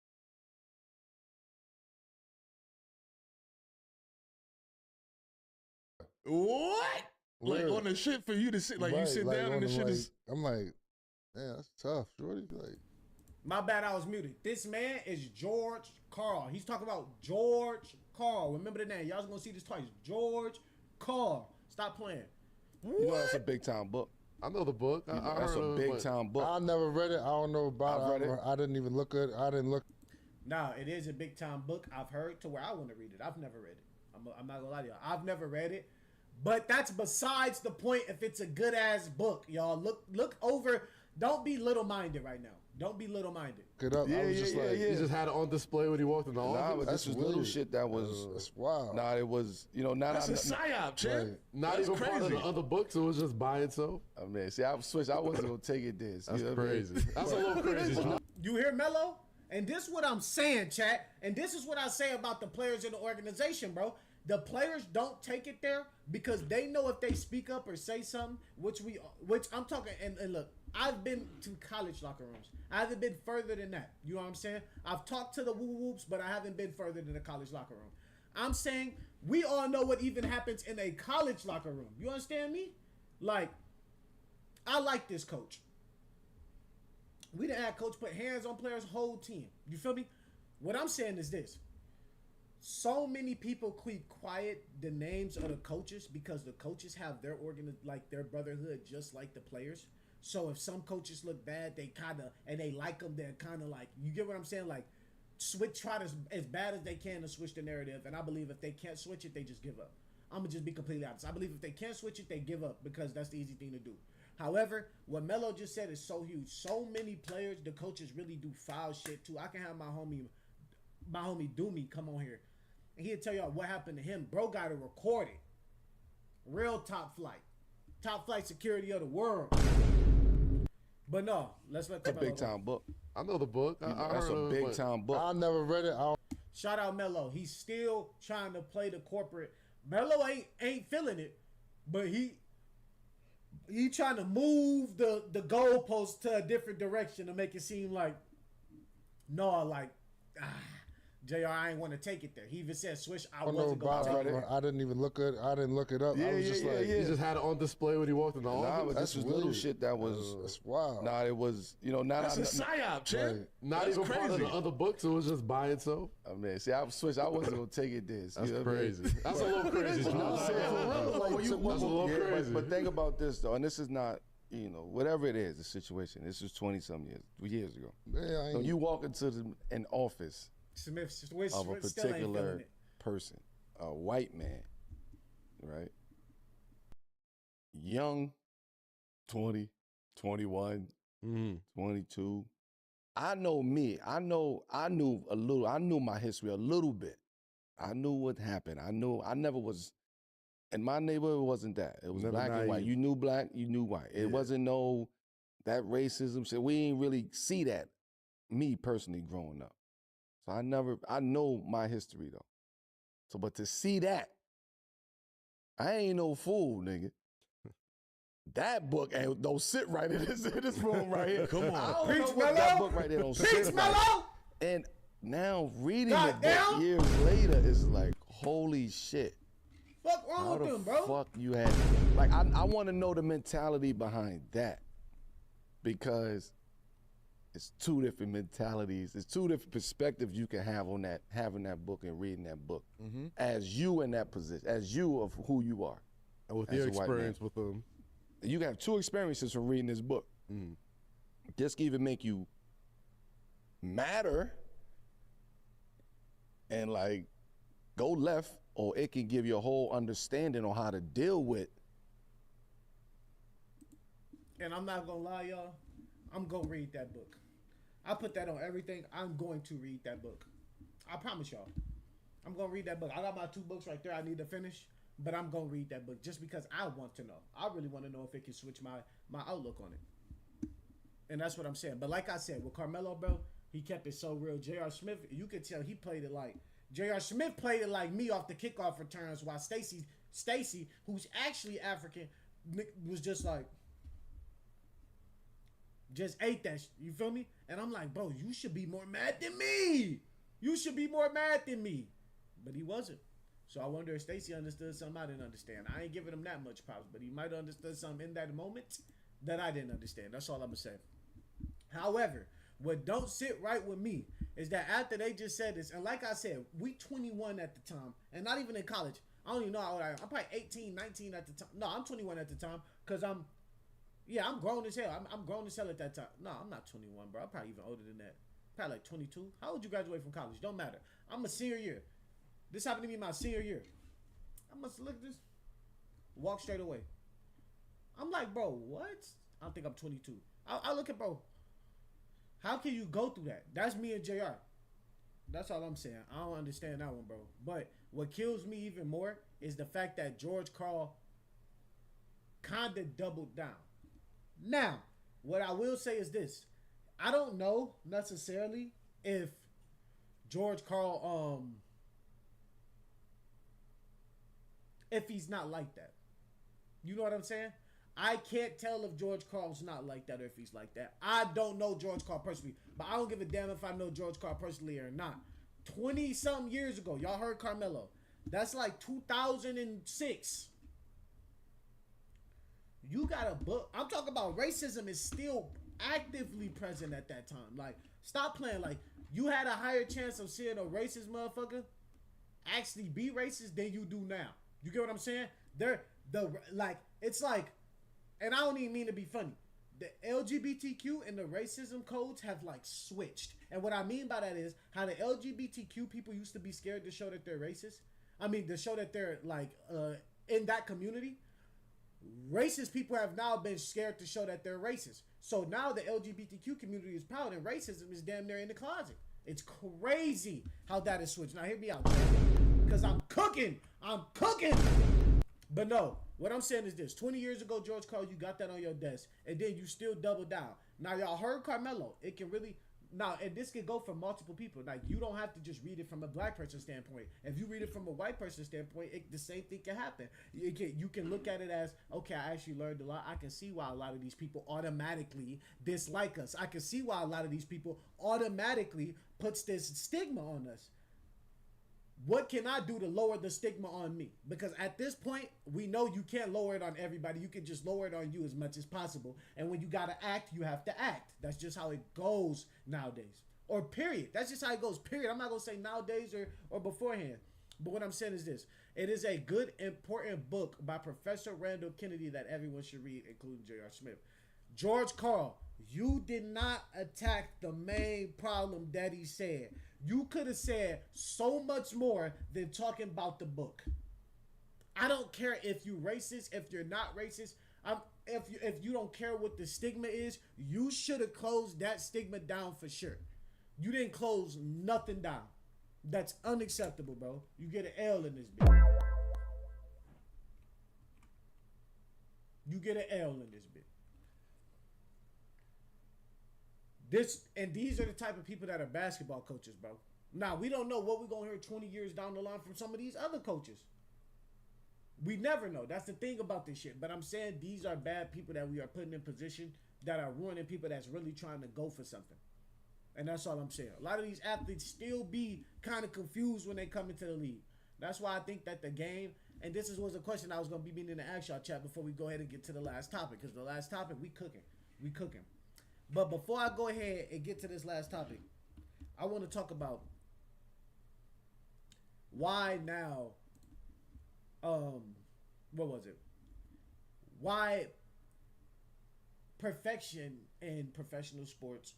D: What? Like on the shit for you to sit, like right, you sit like down and the shit
F: like,
D: is.
F: I'm like, man, that's tough, shorty. Like,
A: my bad, I was muted. This man is George Karl. He's talking about George Karl. Remember the name. Y'all gonna see this twice. George Karl. Stop playing.
G: You know that's a big time book.
C: I know the book.
G: That's a big time book.
F: I never read it. I don't know about it. I didn't even look at it. I didn't look.
A: Nah, it is a big time book. I've heard to where I want to read it. I've never read it. I'm not gonna lie to y'all. I've never read it. But that's besides the point if it's a good ass book, y'all. Look over. Don't be little minded right now. Don't be little minded.
F: Get up. I was just like,
C: He just had it on display when he walked in the office.
G: Nah, but this was little shit that was.
F: That's wild.
G: Nah, it was. You know, not.
D: That's a psyop, champ.
C: Not
D: That's
C: even part of
D: crazy.
C: the other books. It was just by itself.
G: I mean, see, I switched. I wasn't gonna take it this.
C: That's
G: You know what I mean?
C: crazy. That's a little crazy. John.
A: You hear Melo? And this is what I'm saying, chat. And this is what I say about the players in the organization, bro. The players don't take it there because they know if they speak up or say something, which I'm talking. And look, I've been to college locker rooms. I haven't been further than that. You know what I'm saying? I've talked to the woo whoops, but I haven't been further than the college locker room. I'm saying we all know what even happens in a college locker room. You understand me? Like, I like this coach. We done had coach put hands on players' whole team. You feel me? What I'm saying is this. So many people keep quiet the names of the coaches because the coaches have their their brotherhood just like the players. So if some coaches look bad, they and they like them, they're kind of like, you get what I'm saying? Like, try to, as bad as they can to switch the narrative. And I believe if they can't switch it, they just give up. I'm going to just be completely honest. I believe if they can't switch it, they give up because that's the easy thing to do. However, what Melo just said is so huge. So many players, the coaches really do foul shit too. I can have my homie Doomy come on here. And he'll tell y'all what happened to him. Bro got it recorded. Real top flight security of the world. But no, let's let
G: It's a big time book.
C: I know the book.
G: That's a big time book.
F: I never read it.
A: Shout out Melo. He's still trying to play the corporate. Melo ain't feeling it, but he trying to move the goalpost to a different direction to make it seem like JR, I ain't want to take it there. He even said, "Swish, I wasn't going to take it."
F: I didn't even look at. I didn't look it up. I was just like,
C: He just had it on display when he walked in the office.
G: Nah, but this was little shit that was.
F: That's wild.
G: Nah, it was. You know, not.
D: That's a psyop, champ.
C: Not
D: That's
C: even part of
D: crazy.
C: the other books. It was just by itself.
G: I mean, see, I switched. I wasn't gonna take it this.
C: That's
G: You know what I mean?
C: crazy. That's a little crazy.
G: You know what I'm saying?
C: That's a little crazy.
G: But think about this though, and this is not, whatever it is, the situation. This was 20-some years ago.
F: Yeah,
G: So you walk into an office
A: Smith
G: of a
A: still ain't
G: particular
A: feeling it.
G: person, a white man, right? Young, 20, 21, 22. I know me. I knew my history a little bit. I knew what happened. I never was, in my neighborhood, it wasn't that. It was
C: Never
G: black and white.
C: naive.
G: You knew black, you knew white. It wasn't that racism shit. We ain't really see that, me personally, growing up. So I know my history though. So, but to see that, I ain't no fool, nigga. That book don't sit right in this room right here. Come on. I don't
A: Preach,
G: know what
A: Melo.
G: that book right there don't
A: Preach,
G: sit
A: Melo.
G: right. And now reading the book
A: Goddamn.
G: years later is like, holy shit.
A: Fuck wrong
G: How
A: with
G: the
A: them, bro?
G: fuck you had, like, I want to know the mentality behind that, because it's two different mentalities. It's two different perspectives you can have on that, having that book and reading that book, as you in that position, as you of who you are.
C: And with
G: As
C: your
G: a white
C: experience with them.
G: You can have two experiences from reading this book. This can even make you matter and like go left, or it can give you a whole understanding on how to deal with.
A: And I'm not gonna lie, y'all. I'm gonna read that book. I put that on everything. I'm going to read that book. I promise y'all. I'm gonna read that book. I got my 2 books right there I need to finish, but I'm gonna read that book just because I want to know. I really want to know if it can switch my outlook on it. And that's what I'm saying. But like I said, with Carmelo, bro, he kept it so real. J.R. Smith, you could tell he played it like J.R. Smith played it like me off the kickoff returns, while Stacy, who's actually African, was just like, just ate that. You feel me? And I'm like, bro, you should be more mad than me. You should be more mad than me. But he wasn't. So I wonder if Stacy understood something I didn't understand. I ain't giving him that much props, but he might have understood something in that moment that I didn't understand. That's all I'm going to say. However, what don't sit right with me is that after they just said this, and like I said, we 21 at the time, and not even in college. I don't even know how old I am. I'm probably 18, 19 at the time. No, I'm 21 at the time because I'm grown as hell. I'm grown as hell at that time. No, I'm not 21, bro. I'm probably even older than that. Probably like 22. How old you graduate from college? Don't matter. I'm a senior year. This happened to me my senior year. I must look at this. Walk straight away. I'm like, bro, what? I think I'm 22. I look at, bro, how can you go through that? That's me and JR. That's all I'm saying. I don't understand that one, bro. But what kills me even more is the fact that George Karl kind of doubled down. Now, what I will say is this. I don't know necessarily if George Karl, if he's not like that. You know what I'm saying? I can't tell if George Karl's not like that or if he's like that. I don't know George Karl personally, but I don't give a damn if I know George Karl personally or not. 20-something years ago, y'all heard Carmelo. That's like 2006. You got a book. I'm talking about racism is still actively present at that time. Like, stop playing. Like, you had a higher chance of seeing a racist motherfucker actually be racist than you do now. You get what I'm saying? It's like, and I don't even mean to be funny. The LGBTQ and the racism codes have like switched. And what I mean by that is how the LGBTQ people used to be scared to show that they're racist. I mean, to show that they're like in that community. Racist people have now been scared to show that they're racist. So now the LGBTQ community is proud and racism is damn near in the closet. It's crazy how that is switched. Now hear me out, because I'm cooking. But no, what I'm saying is this. 20 years ago, George Karl, you got that on your desk, and then you still double down. Now, y'all heard Carmelo. It can really... Now, and this can go for multiple people. Like, you don't have to just read it from a black person standpoint. If you read it from a white person standpoint, the same thing can happen. You can look at it as, okay, I actually learned a lot. I can see why a lot of these people automatically dislike us. I can see why a lot of these people automatically puts this stigma on us. What can I do to lower the stigma on me? Because at this point, we know you can't lower it on everybody. You can just lower it on you as much as possible. And when you got to act, you have to act. That's just how it goes nowadays. Or period. That's just how it goes, period. I'm not going to say nowadays or beforehand. But what I'm saying is this. It is a good, important book by Professor Randall Kennedy that everyone should read, including J.R. Smith. George Karl, you did not attack the main problem that he said. You could have said so much more than talking about the book. I don't care if you're racist, if you're not racist. If you don't care what the stigma is, you should have closed that stigma down for sure. You didn't close nothing down. That's unacceptable, bro. You get an L in this bitch. You get an L in this bitch. These are the type of people that are basketball coaches, bro. Now, we don't know what we're going to hear 20 years down the line from some of these other coaches. We never know. That's the thing about this shit. But I'm saying these are bad people that we are putting in position that are ruining people that's really trying to go for something. And that's all I'm saying. A lot of these athletes still be kind of confused when they come into the league. That's why I think that the game, and this was a question I was going to be meaning to ask y'all, chat, before we go ahead and get to the last topic. Because the last topic, we cooking. But before I go ahead and get to this last topic, I want to talk about why now, what was it? Why perfection in professional sports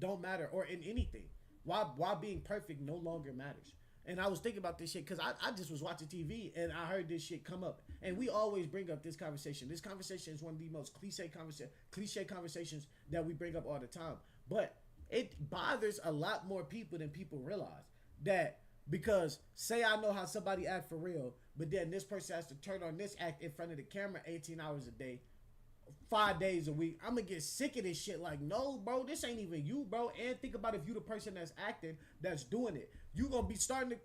A: don't matter, or in anything. Why being perfect no longer matters. And I was thinking about this shit because I just was watching TV and I heard this shit come up. And we always bring up this conversation. This conversation is one of the most cliche conversations that we bring up all the time. But it bothers a lot more people than people realize. That because say I know how somebody act for real, but then this person has to turn on this act in front of the camera 18 hours a day, 5 days a week. I'm gonna get sick of this shit. Like, no, bro, this ain't even you, bro. And think about if you the person that's acting, that's doing it. You gonna be starting to,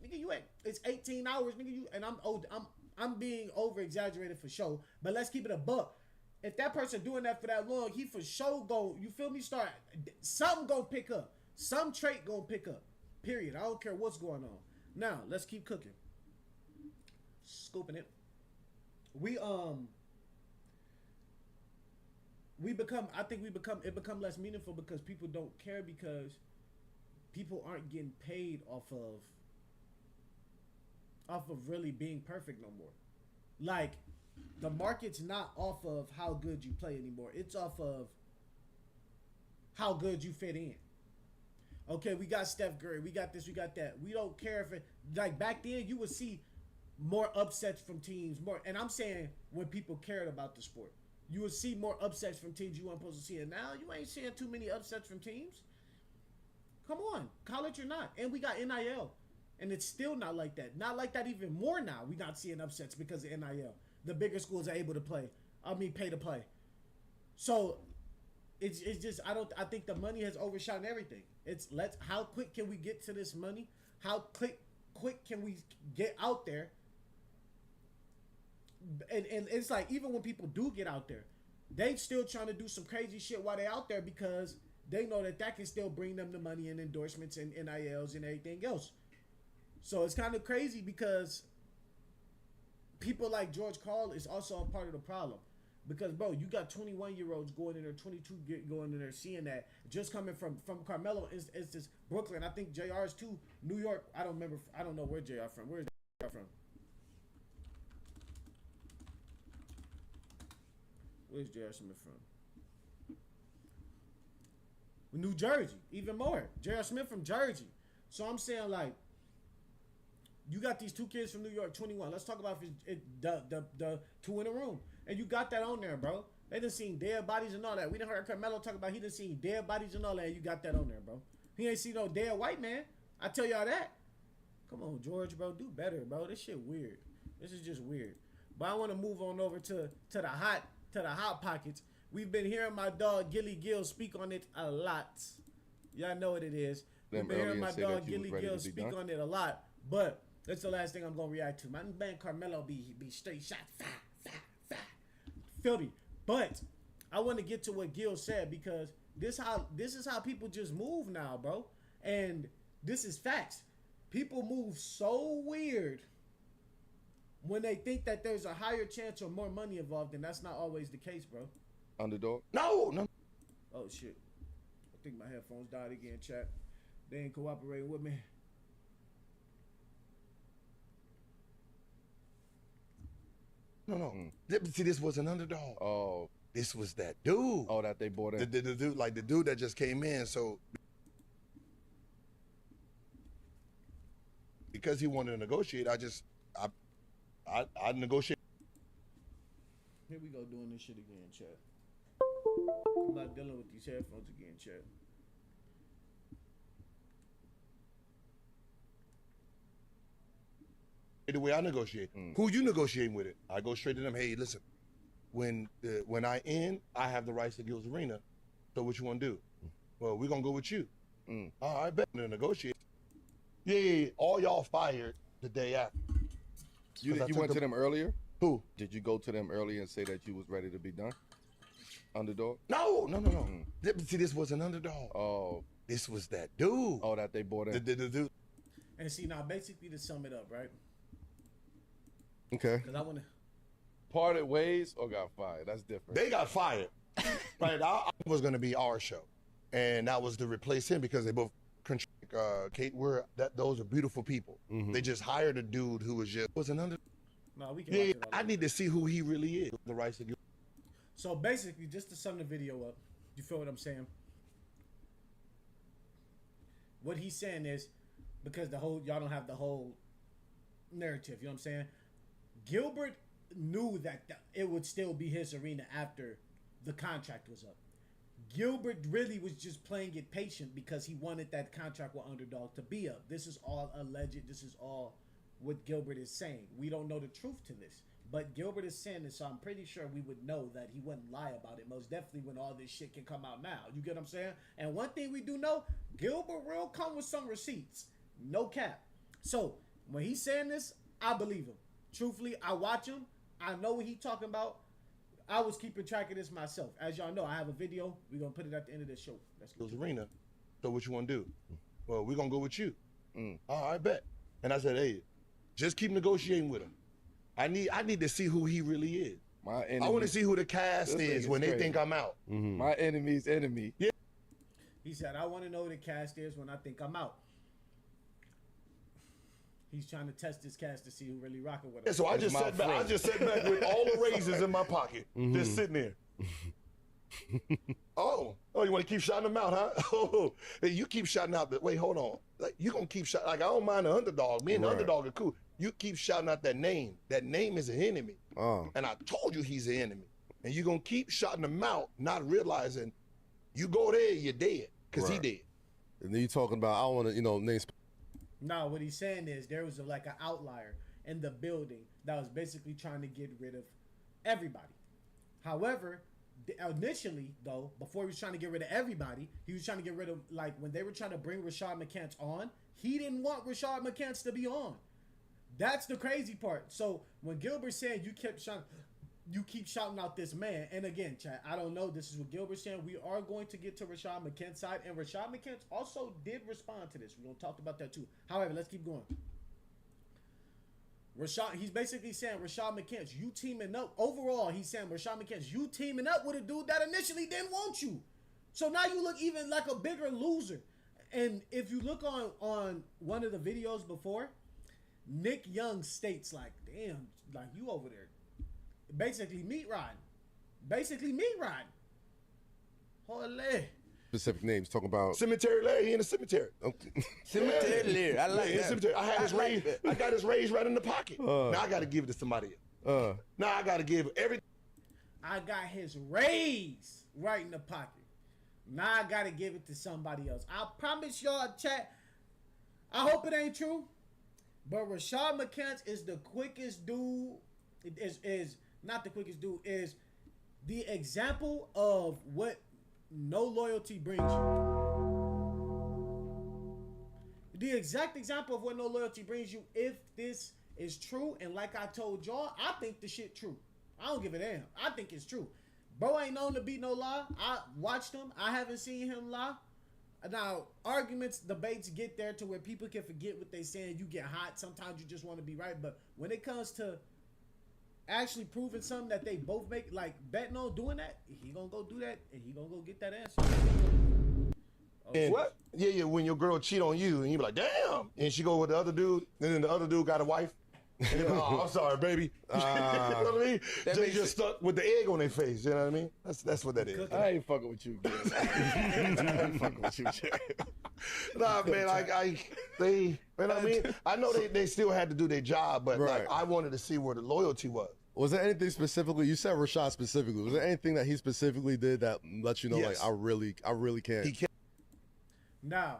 A: nigga, it's 18 hours, nigga, you, and I'm old. I'm being over exaggerated for sure, but let's keep it a buck. If that person doing that for that long, he for sure go, you feel me, something gonna pick up. Some trait gonna pick up. Period. I don't care what's going on. Now, let's keep cooking. Scooping it. It become less meaningful because people don't care because people aren't getting paid off of really being perfect no more. Like, the market's not off of how good you play anymore. It's off of how good you fit in. Okay, we got Steph Curry, we got this, we got that. We don't care if it, like back then you would see more upsets from teams, more, and I'm saying when people cared about the sport. You would see more upsets from teams you weren't supposed to see. And now you ain't seeing too many upsets from teams. Come on, college or not. And we got NIL. And it's still not like that. Not like that even more now. We're not seeing upsets because of NIL. The bigger schools are able to pay to play. So it's just I think the money has overshot everything. How quick can we get to this money? How quick can we get out there? And it's like, even when people do get out there, they still trying to do some crazy shit while they out there because they know that can still bring them the money and endorsements and NILs and everything else. So it's kind of crazy because people like George Karl is also a part of the problem. Because, bro, you got 21-year-olds going in there, 22 going in there, seeing that. Just coming from Carmelo, it's this Brooklyn. I think JR's too. New York, I don't know where JR from. Where's JR from? Where's J.R. Smith from? New Jersey, even more. J.R. Smith from Jersey. So I'm saying, like, you got these two kids from New York, 21. Let's talk about the two in a room. And you got that on there, bro. They done seen dead bodies and all that. We done heard Carmelo talk about he done seen dead bodies and all that, and you got that on there, bro. He ain't seen no dead white man. I tell y'all that. Come on, George, bro. Do better, bro. This shit weird. This is just weird. But I want to move on over to the hot pockets. We've been hearing my dog Gilly Gill speak on it a lot. Y'all know what it is. We've been hearing my dog Gilly Gill speak on it a lot. But that's the last thing I'm gonna react to. My man Carmelo be straight shot, filthy. But I want to get to what Gil said because this is how people just move now, bro. And this is facts. People move so weird when they think that there's a higher chance or more money involved, and that's not always the case, bro.
G: Underdog?
B: No.
A: Oh, shit. I think my headphones died again, chat. They ain't cooperating with me.
B: No. See, this was an underdog.
G: Oh.
B: This was that dude.
G: Oh, that they bought in.
B: The dude, like the dude that just came in. So because he wanted to negotiate, I negotiate.
A: Here we go doing this shit again, chat. I'm not dealing with these headphones again, chat.
B: The way I negotiate. Who you negotiating with it? I go straight to them. Hey, listen, when I end, I have the rights to Gilbert Arenas. So what you want to do? Well, we're gonna go with you. All right, bet to negotiate. Yeah. All y'all fired the day after.
G: You went to them earlier?
B: Who?
G: Did you go to them earlier and say that you was ready to be done? Underdog?
B: No. See, this was an underdog.
G: Oh.
B: This was that dude.
G: Oh, that they bought in.
B: The dude.
A: And see, now basically to sum it up, right?
G: Okay.
A: Because I want to.
G: Parted ways or got fired? That's different.
B: They got fired. Right. I was going to be our show, and that was to replace him because they both. Kate, those are beautiful people. They just hired a dude who was an under.
A: No, we can. Yeah,
B: I need to see who he really is. The rights to give.
A: So basically, just to sum the video up, you feel what I'm saying? What he's saying is, because y'all don't have the whole narrative. You know what I'm saying? Gilbert knew that it would still be his arena after the contract was up. Gilbert really was just playing it patient because he wanted that contract with Underdog to be up. This is all alleged. This is all what Gilbert is saying. We don't know the truth to this. But Gilbert is saying this, so I'm pretty sure we would know that he wouldn't lie about it. Most definitely when all this shit can come out now. You get what I'm saying? And one thing we do know, Gilbert will come with some receipts. No cap. So when he's saying this, I believe him. Truthfully, I watch him. I know what he's talking about. I was keeping track of this myself. As y'all know, I have a video. We're going to put it at the end of this show. Let's go.
B: Arena. So what you want to do? Well, we're going to go with you. All right, bet. And I said, hey, just keep negotiating with him. I need to see who he really is. I want to see who the cast is when they think I'm out.
G: My enemy's enemy.
B: Yeah.
A: He said, I want to know who the cast is when I think I'm out. He's trying to test his cast to see who really rocking with him.
H: Yeah, so I just sat back with all the raises in my pocket, just sitting there. Oh, you want to keep shouting them out, huh? Oh, you keep shouting out. Wait, hold on. Like, you gonna keep shouting? Like, I don't mind the underdog. Me and the underdog are cool. You keep shouting out that name. That name is an enemy. And I told you he's an enemy. And you gonna keep shouting him out, not realizing you go there, you're dead, because he dead.
G: And then you talking about, I don't want to, name.
A: No, what he's saying is there was like an outlier in the building that was basically trying to get rid of everybody. However, initially, though, before he was trying to get rid of everybody, he was trying to get rid of, like, when they were trying to bring Rashad McCants on, he didn't want Rashad McCants to be on. That's the crazy part. So when Gilbert said you keep shouting out this man, and again, chat, I don't know, this is what Gilbert's saying. We are going to get to Rashad McCants' side, and Rashad McCants also did respond to this. We're going to talk about that too. However, let's keep going. He's basically saying, Rashad McCants, you teaming up. Overall, he's saying, Rashad McCants, you teaming up with a dude that initially didn't want you. So now you look even like a bigger loser. And if you look on one of the videos before, Nick Young states like, damn, like you over there. Basically meat riding. Holy.
G: Specific names, talking about
H: Cemetery Larry, he in the cemetery.
G: Okay.
I: Cemetery Larry, I like that.
H: Cemetery. I had his raise. I got his raise right in the pocket. Now I got to give it to somebody else. Now I got to give everything.
A: I got his raise right in the pocket. Now I got to give it to somebody else. I promise y'all, chat, I hope it ain't true, but Rashad McCants is the quickest dude. Is not the quickest dude. Is the example of what no loyalty brings you. The exact example of what no loyalty brings you. If this is true, and like I told y'all, I think the shit true. I don't give a damn. I think it's true. Bro ain't known to beat no lie. I watched him. I haven't seen him lie. Now, arguments, debates get there to where people can forget what they saying. You get hot. Sometimes you just want to be right. But when it comes to actually proving something that they both make, like betting on doing that, he gonna go do that, and he gonna go get that answer.
H: And what? Yeah, when your girl cheat on you, and you be like, damn, and she go with the other dude, and then the other dude got a wife. And you're like, oh, I'm sorry, baby. You know what I mean? They just stuck with the egg on their face. You know what I mean? That's what that is.
G: I ain't fucking with you, man. I ain't fucking with you,
H: Nah, man, they, and I mean, I know they still had to do their job, but like, I wanted to see where the loyalty was.
G: Was there anything specifically? You said Rashad specifically. Was there anything that he specifically did that let you know, like, I really can't?
H: He can't.
A: Now,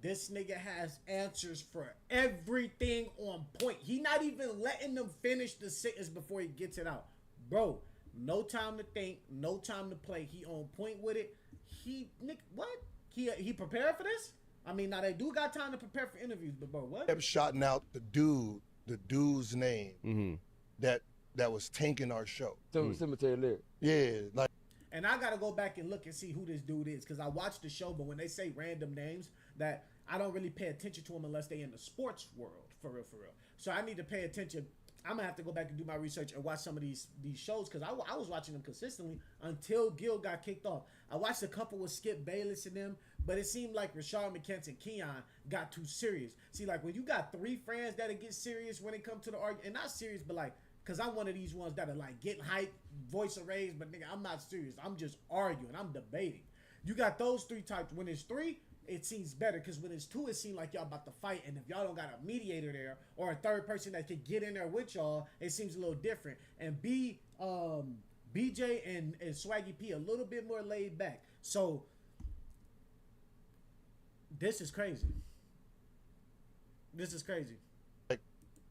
A: this nigga has answers for everything on point. He not even letting them finish the sentence before he gets it out. Bro, no time to think, no time to play. He on point with it. What? He prepared for this? I mean, now they do got time to prepare for interviews, but bro, what?
H: Kept shouting out the dude's name that was tanking our show.
I: Cemetery Larry.
H: Yeah, like.
A: And I gotta go back and look and see who this dude is, because I watched the show, but when they say random names, that I don't really pay attention to them unless they in the sports world, for real. So I need to pay attention. I'm gonna have to go back and do my research and watch some of these shows, because I was watching them consistently until Gil got kicked off. I watched a couple with Skip Bayless and them, but it seemed like Rashad McCants and Keon got too serious. See, like when you got three friends that'll get serious when it comes to the argument, and not serious, but like, because I'm one of these ones that are like getting hype, voice raised, but nigga, I'm not serious. I'm just arguing. I'm debating. You got those three types. When it's three, it seems better, because when it's two, it seems like y'all about to fight, and if y'all don't got a mediator there or a third person that can get in there with y'all, it seems a little different. And BJ and Swaggy P a little bit more laid back. So this is crazy.
H: Like,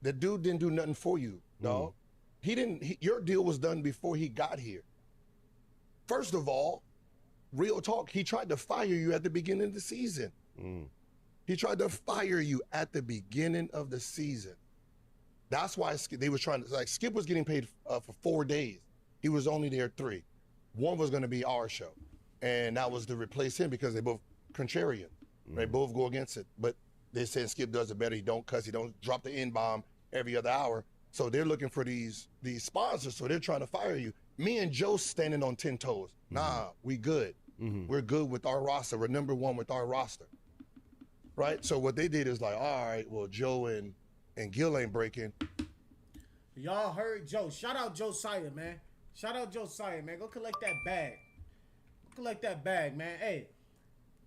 H: the dude didn't do nothing for you, dog. He didn't. Your deal was done before he got here. First of all, real talk, he tried to fire you at the beginning of the season. He tried to fire you at the beginning of the season. That's why they was trying to, like, Skip was getting paid for 4 days. He was only there 3. One was going to be our show, and that was to replace him because they both contrarian. They both go against it. But they said Skip does it better. He don't cuss. He don't drop the N-bomb every other hour. So they're looking for these sponsors. So they're trying to fire you. Me and Joe standing on 10 toes. Nah, we good. We're good with our roster. We're number one with our roster. Right? So what they did is like, all right, well, Joe and Gil ain't breaking.
A: Y'all heard Joe. Shout out Josiah, man. Shout out Josiah, man. Go collect that bag. Go collect that bag, man. Hey,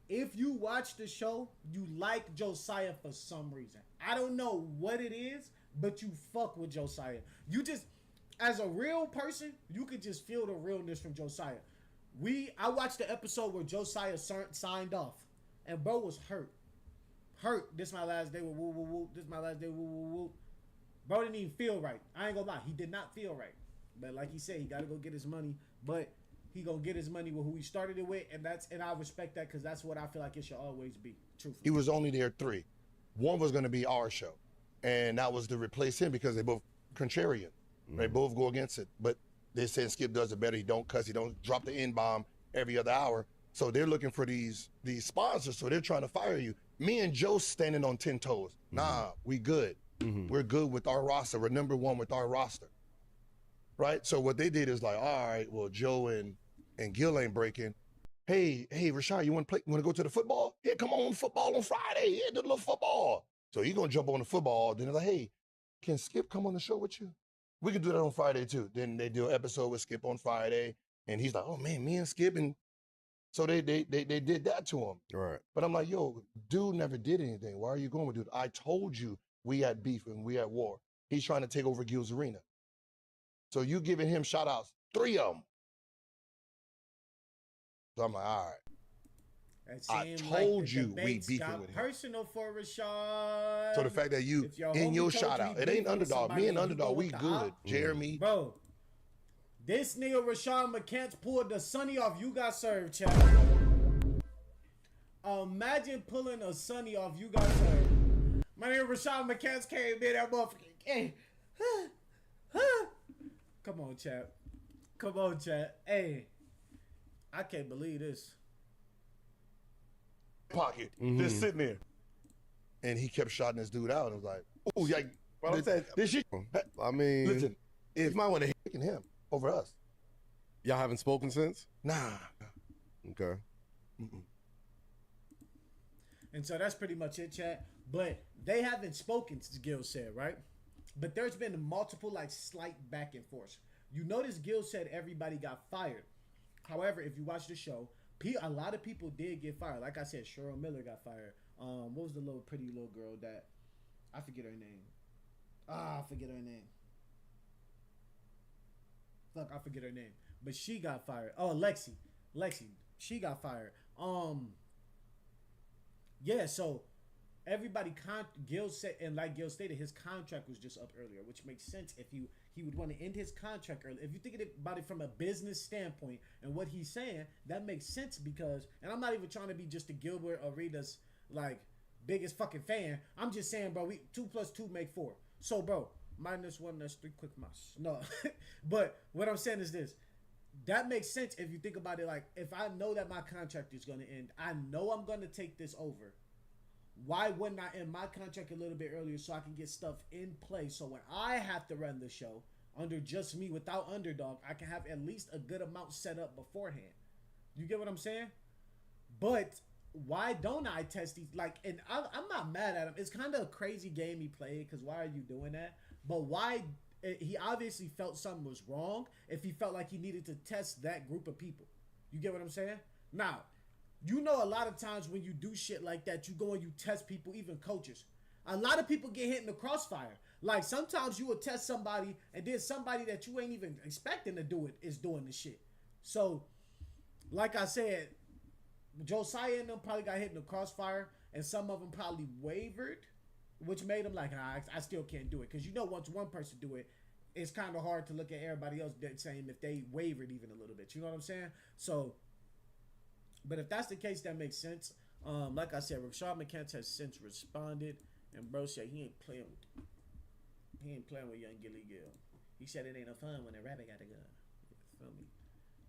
A: if you watch the show, you like Josiah for some reason. I don't know what it is, but you fuck with Josiah. You just, as a real person, you could just feel the realness from Josiah. I watched the episode where Josiah signed off, and bro was hurt. This my last day with woo woo woo. This my last day with woo woo woo. Bro didn't even feel right. I ain't gonna lie, he did not feel right. But like he said, he gotta go get his money. But he gonna get his money with who he started it with, and I respect that because that's what I feel like it should always be. Truthfully,
H: He was only there 3. One was gonna be our show, and that was to replace him because they both contrarian. They both go against it. But they said Skip does it better. He don't cuss. He don't drop the N-bomb every other hour. So they're looking for these sponsors. So they're trying to fire you. Me and Joe standing on 10 toes. Nah, we good. We're good with our roster. We're number one with our roster. Right? So what they did is like, all right, well, Joe and Gil ain't breaking. Hey, Rashad, you want to go to the football? Yeah, come on, football on Friday. Yeah, do a little football. So he's going to jump on the football. Then they're like, hey, can Skip come on the show with you? We can do that on Friday too. Then they do an episode with Skip on Friday. And he's like, oh man, me and Skip. And so they did that to him.
B: Right.
H: But I'm like, yo, dude never did anything. Why are you going with dude? I told you we had beef and we had war. He's trying to take over Gil's arena. So you giving him shout outs, 3 of them. So I'm like, all right. I told you we beefing with him.
A: Personal for Rashad.
H: So the fact that you in your shout out, it ain't underdog. Me and underdog, we good. Jeremy.
A: Bro, this nigga Rashad McCants pulled the Sonny off You Got Served, chat. Imagine pulling a Sonny off You Got Served. My nigga Rashad McCants came in that motherfucker. Hey. Come on, chat. Come on, chat. Hey. I can't believe this.
H: Pocket. Just sitting there. And he kept shotting this dude out. I was like, oh, yeah.
G: But I'm saying,
H: this shit.
G: I mean,
H: Listen, if
G: you might want to
H: picking him over us.
G: Y'all haven't spoken since?
H: Nah.
G: Okay.
A: And so that's pretty much it, chat. But they haven't spoken, Gil said, right? But there's been multiple, like, slight back and forth. You notice Gil said everybody got fired. However, if you watch the show, a lot of people did get fired. Like I said, Cheryl Miller got fired. What was the pretty little girl that... I forget her name. I forget her name. Fuck, I forget her name. But she got fired. Oh, Lexi. She got fired. Yeah, so everybody, Gil said, and like Gil stated, his contract was just up earlier, which makes sense if he would want to end his contract early. If you think about it from a business standpoint and what he's saying, that makes sense because, and I'm not even trying to be just a Gilbert Arenas, like, biggest fucking fan. I'm just saying, bro, 2 + 2 make 4. So, bro, -1, that's 3 quick maths. No, but what I'm saying is this. That makes sense if you think about it. Like, if I know that my contract is going to end, I know I'm going to take this over. Why wouldn't I end my contract a little bit earlier so I can get stuff in place? So when I have to run the show under just me without underdog, I can have at least a good amount set up beforehand. You get what I'm saying? But why don't I test these? Like, and I'm not mad at him. It's kind of a crazy game he played because why are you doing that? But why? He obviously felt something was wrong if he felt like he needed to test that group of people. You get what I'm saying? Now, you know, a lot of times when you do shit like that, you go and you test people, even coaches. A lot of people get hit in the crossfire. Like, sometimes you will test somebody, and then somebody that you ain't even expecting to do it is doing the shit. So, like I said, Josiah and them probably got hit in the crossfire, and some of them probably wavered, which made them like, I still can't do it. Because you know, once one person do it, it's kind of hard to look at everybody else saying if they wavered even a little bit. You know what I'm saying? So, but if that's the case, that makes sense. Like I said, Rashad McCants has since responded, and bro said he ain't playing with young Gilly Gill. He said it ain't no fun when a rabbit got a gun. You feel me?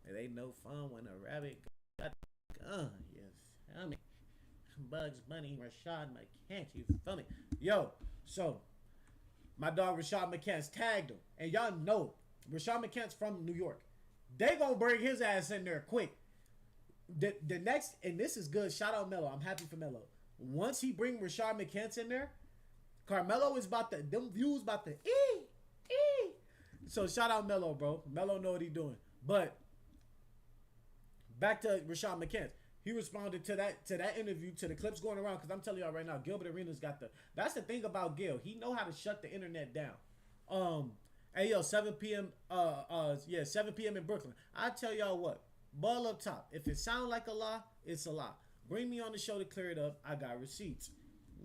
A: It ain't no fun when a rabbit got a gun. You feel me? Bugs Bunny, Rashad McCants. You feel me? Yo, so my dog Rashad McCants tagged him, and y'all know Rashad McCants from New York. They gonna bring his ass in there quick. the next, and this is good. Shout out Melo. I'm happy for Melo. Once he bring Rashad McCants in there, Carmelo is about to them views about to ee. So shout out Melo, bro. Melo know what he doing. But back to Rashad McCants. He responded to that interview, to the clips going around, because I'm telling y'all right now, Gilbert Arenas got that's the thing about Gil. He know how to shut the internet down. Hey yo, 7 p.m. 7 p.m. in Brooklyn. I tell y'all what, ball up top. If it sound like a lie, it's a lie. Bring me on the show to clear it up. I got receipts.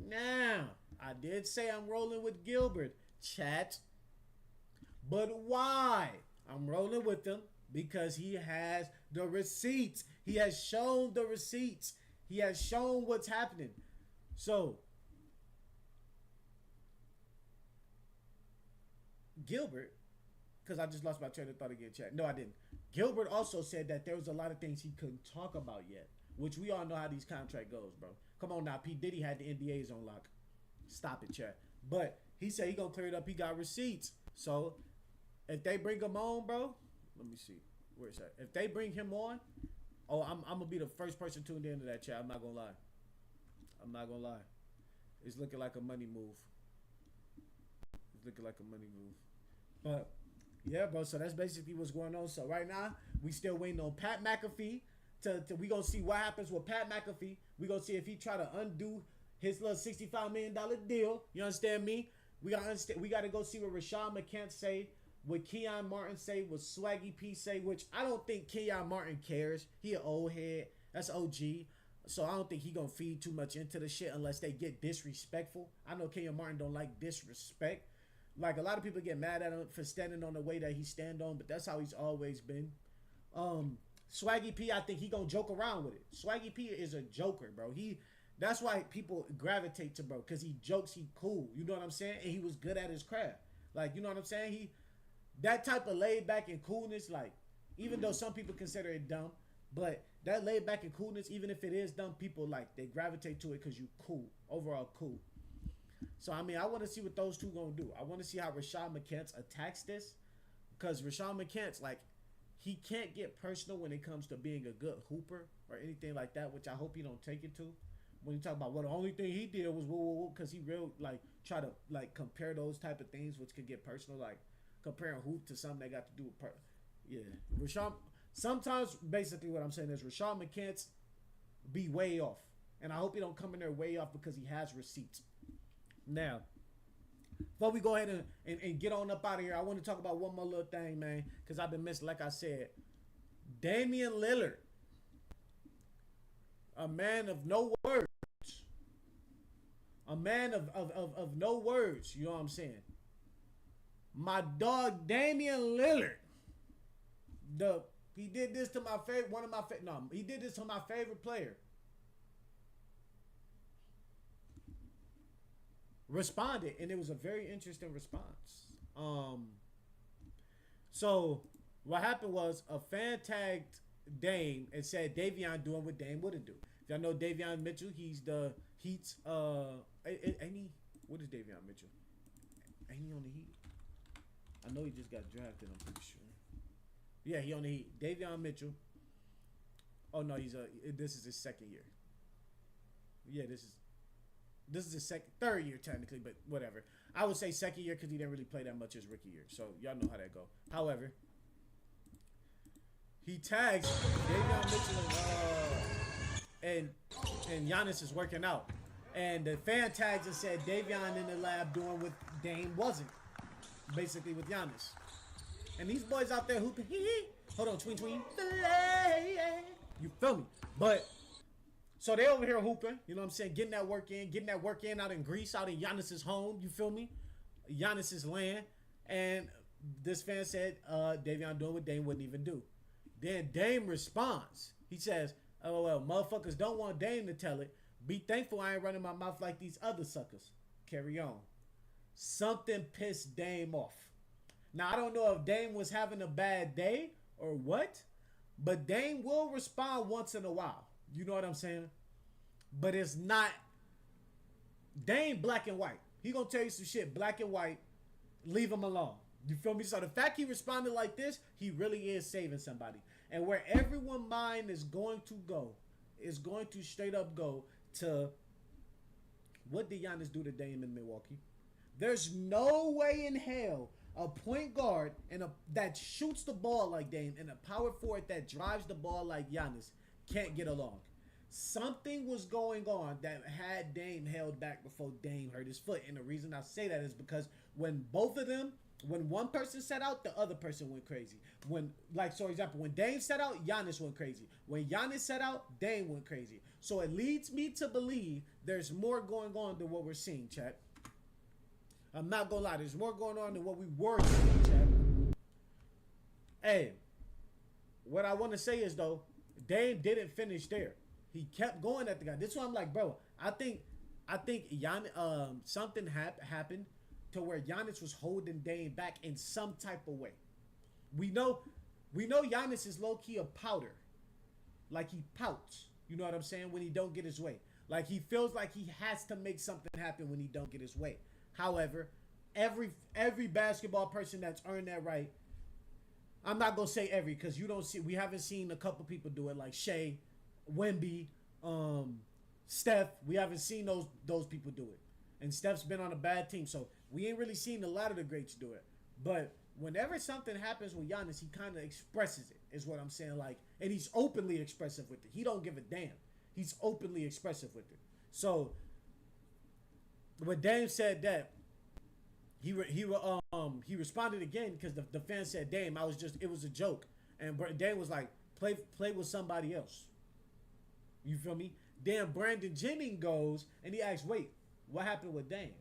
A: Now, I did say I'm rolling with Gilbert, chat. But why? I'm rolling with him because he has the receipts. He has shown the receipts. He has shown what's happening. So, Gilbert, because I just lost my train of thought again, chat. No, I didn't. Gilbert also said that there was a lot of things he couldn't talk about yet, which we all know how these contract goes, bro. Come on now, P. Diddy had the NDAs on lock. Stop it, chat. But he said he gonna clear it up. He got receipts. So if they bring him on, bro, let me see. Where's that? If they bring him on, I'm gonna be the first person tuned into that chat. I'm not gonna lie. It's looking like a money move. But yeah, bro. So that's basically what's going on. So right now we still waiting on Pat McAfee. We gonna see what happens with Pat McAfee. We gonna see if he try to undo his little $65 million deal. You understand me? We gotta go see what Rashad McCants say, what Keon Martin say, what Swaggy P say, which I don't think Keon Martin cares. He an old head. That's OG. So I don't think he gonna feed too much into the shit unless they get disrespectful. I know Keon Martin don't like disrespect. Like, a lot of people get mad at him for standing on the way that he stand on, but that's how he's always been. Swaggy P, I think he gonna joke around with it. Swaggy P is a joker, bro. That's why people gravitate to bro, because he jokes, he cool. You know what I'm saying? And he was good at his craft. Like, you know what I'm saying? That type of laid back and coolness, like, even though some people consider it dumb, but that laid back and coolness, even if it is dumb, people like, they gravitate to it because you cool. Overall cool. So, I mean, I want to see what those two going to do. I want to see how Rashad McCants attacks this. Because Rashad McCants, like, he can't get personal when it comes to being a good hooper or anything like that, which I hope he don't take it to. When you talk about, well, the only thing he did was because he real, like, try to, like, compare those type of things, which could get personal, like, comparing hoop to something that got to do with Rashad, sometimes, basically what I'm saying is Rashad McCants be way off. And I hope he don't come in there way off because he has receipts. Now, before we go ahead and get on up out of here, I want to talk about one more little thing, man, because I've been missing, like I said. Damian Lillard, a man of no words. A man of no words, you know what I'm saying? My dog Damian Lillard, he did this to my favorite, he did this to my favorite player. Responded, and it was a very interesting response. So what happened was a fan tagged Dame and said Davion doing what Dame wouldn't do. If y'all know Davion Mitchell, he's the Heat's ain't he? What is Davion Mitchell? Ain't he on the Heat? I know he just got drafted, I'm pretty sure. Yeah, he on the Heat. Davion Mitchell. Oh no, this is his second year. Yeah, this is his third year technically, but whatever. I would say second year because he didn't really play that much his rookie year. So y'all know how that go. However, he tags Davion Mitchell and Giannis is working out. And the fan tags and said Davion in the lab doing what Dame wasn't. Basically with Giannis. And these boys out there hooping. Hold on, tween. You feel me? But so they over here hooping, you know what I'm saying? Getting that work in out in Greece, out in Giannis's home, you feel me? Giannis's land. And this fan said, Davion doing what Dame wouldn't even do. Then Dame responds. He says, oh, well, motherfuckers don't want Dame to tell it. Be thankful I ain't running my mouth like these other suckers. Carry on. Something pissed Dame off. Now, I don't know if Dame was having a bad day or what, but Dame will respond once in a while. You know what I'm saying? But it's not Dame black and white. He gonna tell you some shit black and white. Leave him alone. You feel me? So the fact he responded like this, he really is saving somebody. And where everyone's mind is going to go is going to straight up go to what did Giannis do to Dame in Milwaukee? There's no way in hell a point guard that shoots the ball like Dame and a power forward that drives the ball like Giannis can't get along. Something was going on that had Dame held back before Dame hurt his foot. And the reason I say that is because when both of them, when one person set out, the other person went crazy. For example, when Dame set out, Giannis went crazy. When Giannis set out, Dame went crazy. So it leads me to believe there's more going on than what we're seeing, chat. I'm not gonna lie, there's more going on than what we were seeing, chat. Hey, what I want to say is though, Dame didn't finish there. He kept going at the guy. This is why I'm like, bro, I think Giannis, something happened to where Giannis was holding Dame back in some type of way. We know Giannis is low-key a pouter. Like he pouts. You know what I'm saying? When he don't get his way. Like he feels like he has to make something happen when he don't get his way. However, every basketball person that's earned that right, I'm not gonna say every, because we haven't seen a couple people do it like Shea, Wemby, Steph. We haven't seen those people do it. And Steph's been on a bad team, so we ain't really seen a lot of the greats do it. But whenever something happens with Giannis, he kind of expresses it, is what I'm saying. Like, and he's openly expressive with it. He don't give a damn. He's openly expressive with it. So when Dame said that, he responded again because the fans said, "Dame, it was a joke," and Dame was like, "Play with somebody else." You feel me? Then Brandon Jennings goes and he asks, "Wait, what happened with Dame?"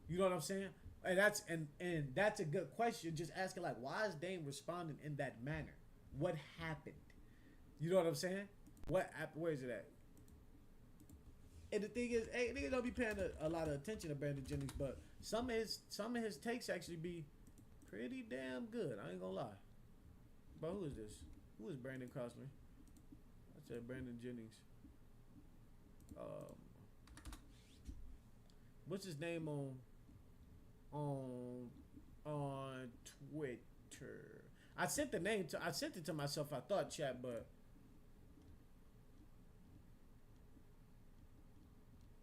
A: You know what I'm saying? And that's a good question. Just asking like, why is Dame responding in that manner? What happened? You know what I'm saying? Where is it at? And the thing is, hey, niggas don't be paying a lot of attention to Brandon Jennings, but some of his takes actually be pretty damn good. I ain't gonna lie. But who is this? Who is Brandon Crossman? I said Brandon Jennings. What's his name on Twitter? I sent it to myself. I thought, chat, but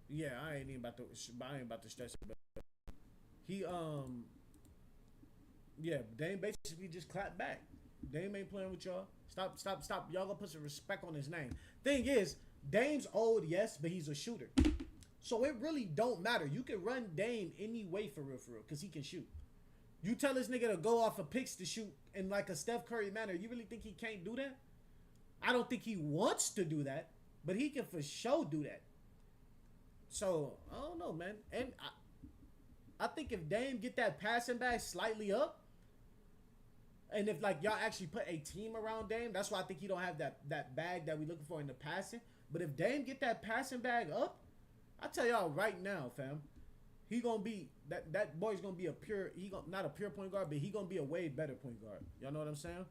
A: yeah, I ain't about to stress it. But he Dame basically just clapped back. Dame ain't playing with y'all. Stop. Y'all gonna put some respect on his name. Thing is, Dame's old, yes, but he's a shooter. So it really don't matter. You can run Dame any way for real, because he can shoot. You tell this nigga to go off of picks to shoot in like a Steph Curry manner. You really think he can't do that? I don't think he wants to do that, but he can for sure do that. So, I don't know, man. And I think if Dame get that passing bag slightly up, and if like y'all actually put a team around Dame, that's why I think he don't have that bag that we looking for in the passing. But if Dame get that passing bag up, I tell y'all right now, fam, he gonna be that boy's gonna be not a pure point guard, but he gonna be a way better point guard. Y'all know what I'm saying?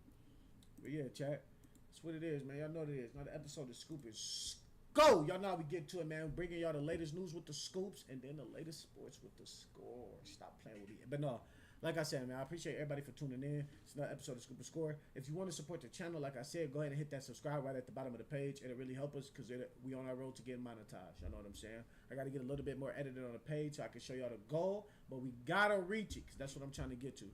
A: But yeah, chat, that's what it is, man. Y'all know what it is. Another episode of Scoop is go. Y'all know how we get to it, man. Bringing y'all the latest news with the scoops and then the latest sports with the score. Stop playing with me. But no, like I said, man, I appreciate everybody for tuning in. It's another episode of Scoop and Score. If you want to support the channel, like I said, go ahead and hit that subscribe right at the bottom of the page. It'll really help us because we on our road to getting monetized. Y'all know what I'm saying? I got to get a little bit more edited on the page so I can show y'all the goal, but we got to reach it because that's what I'm trying to get to.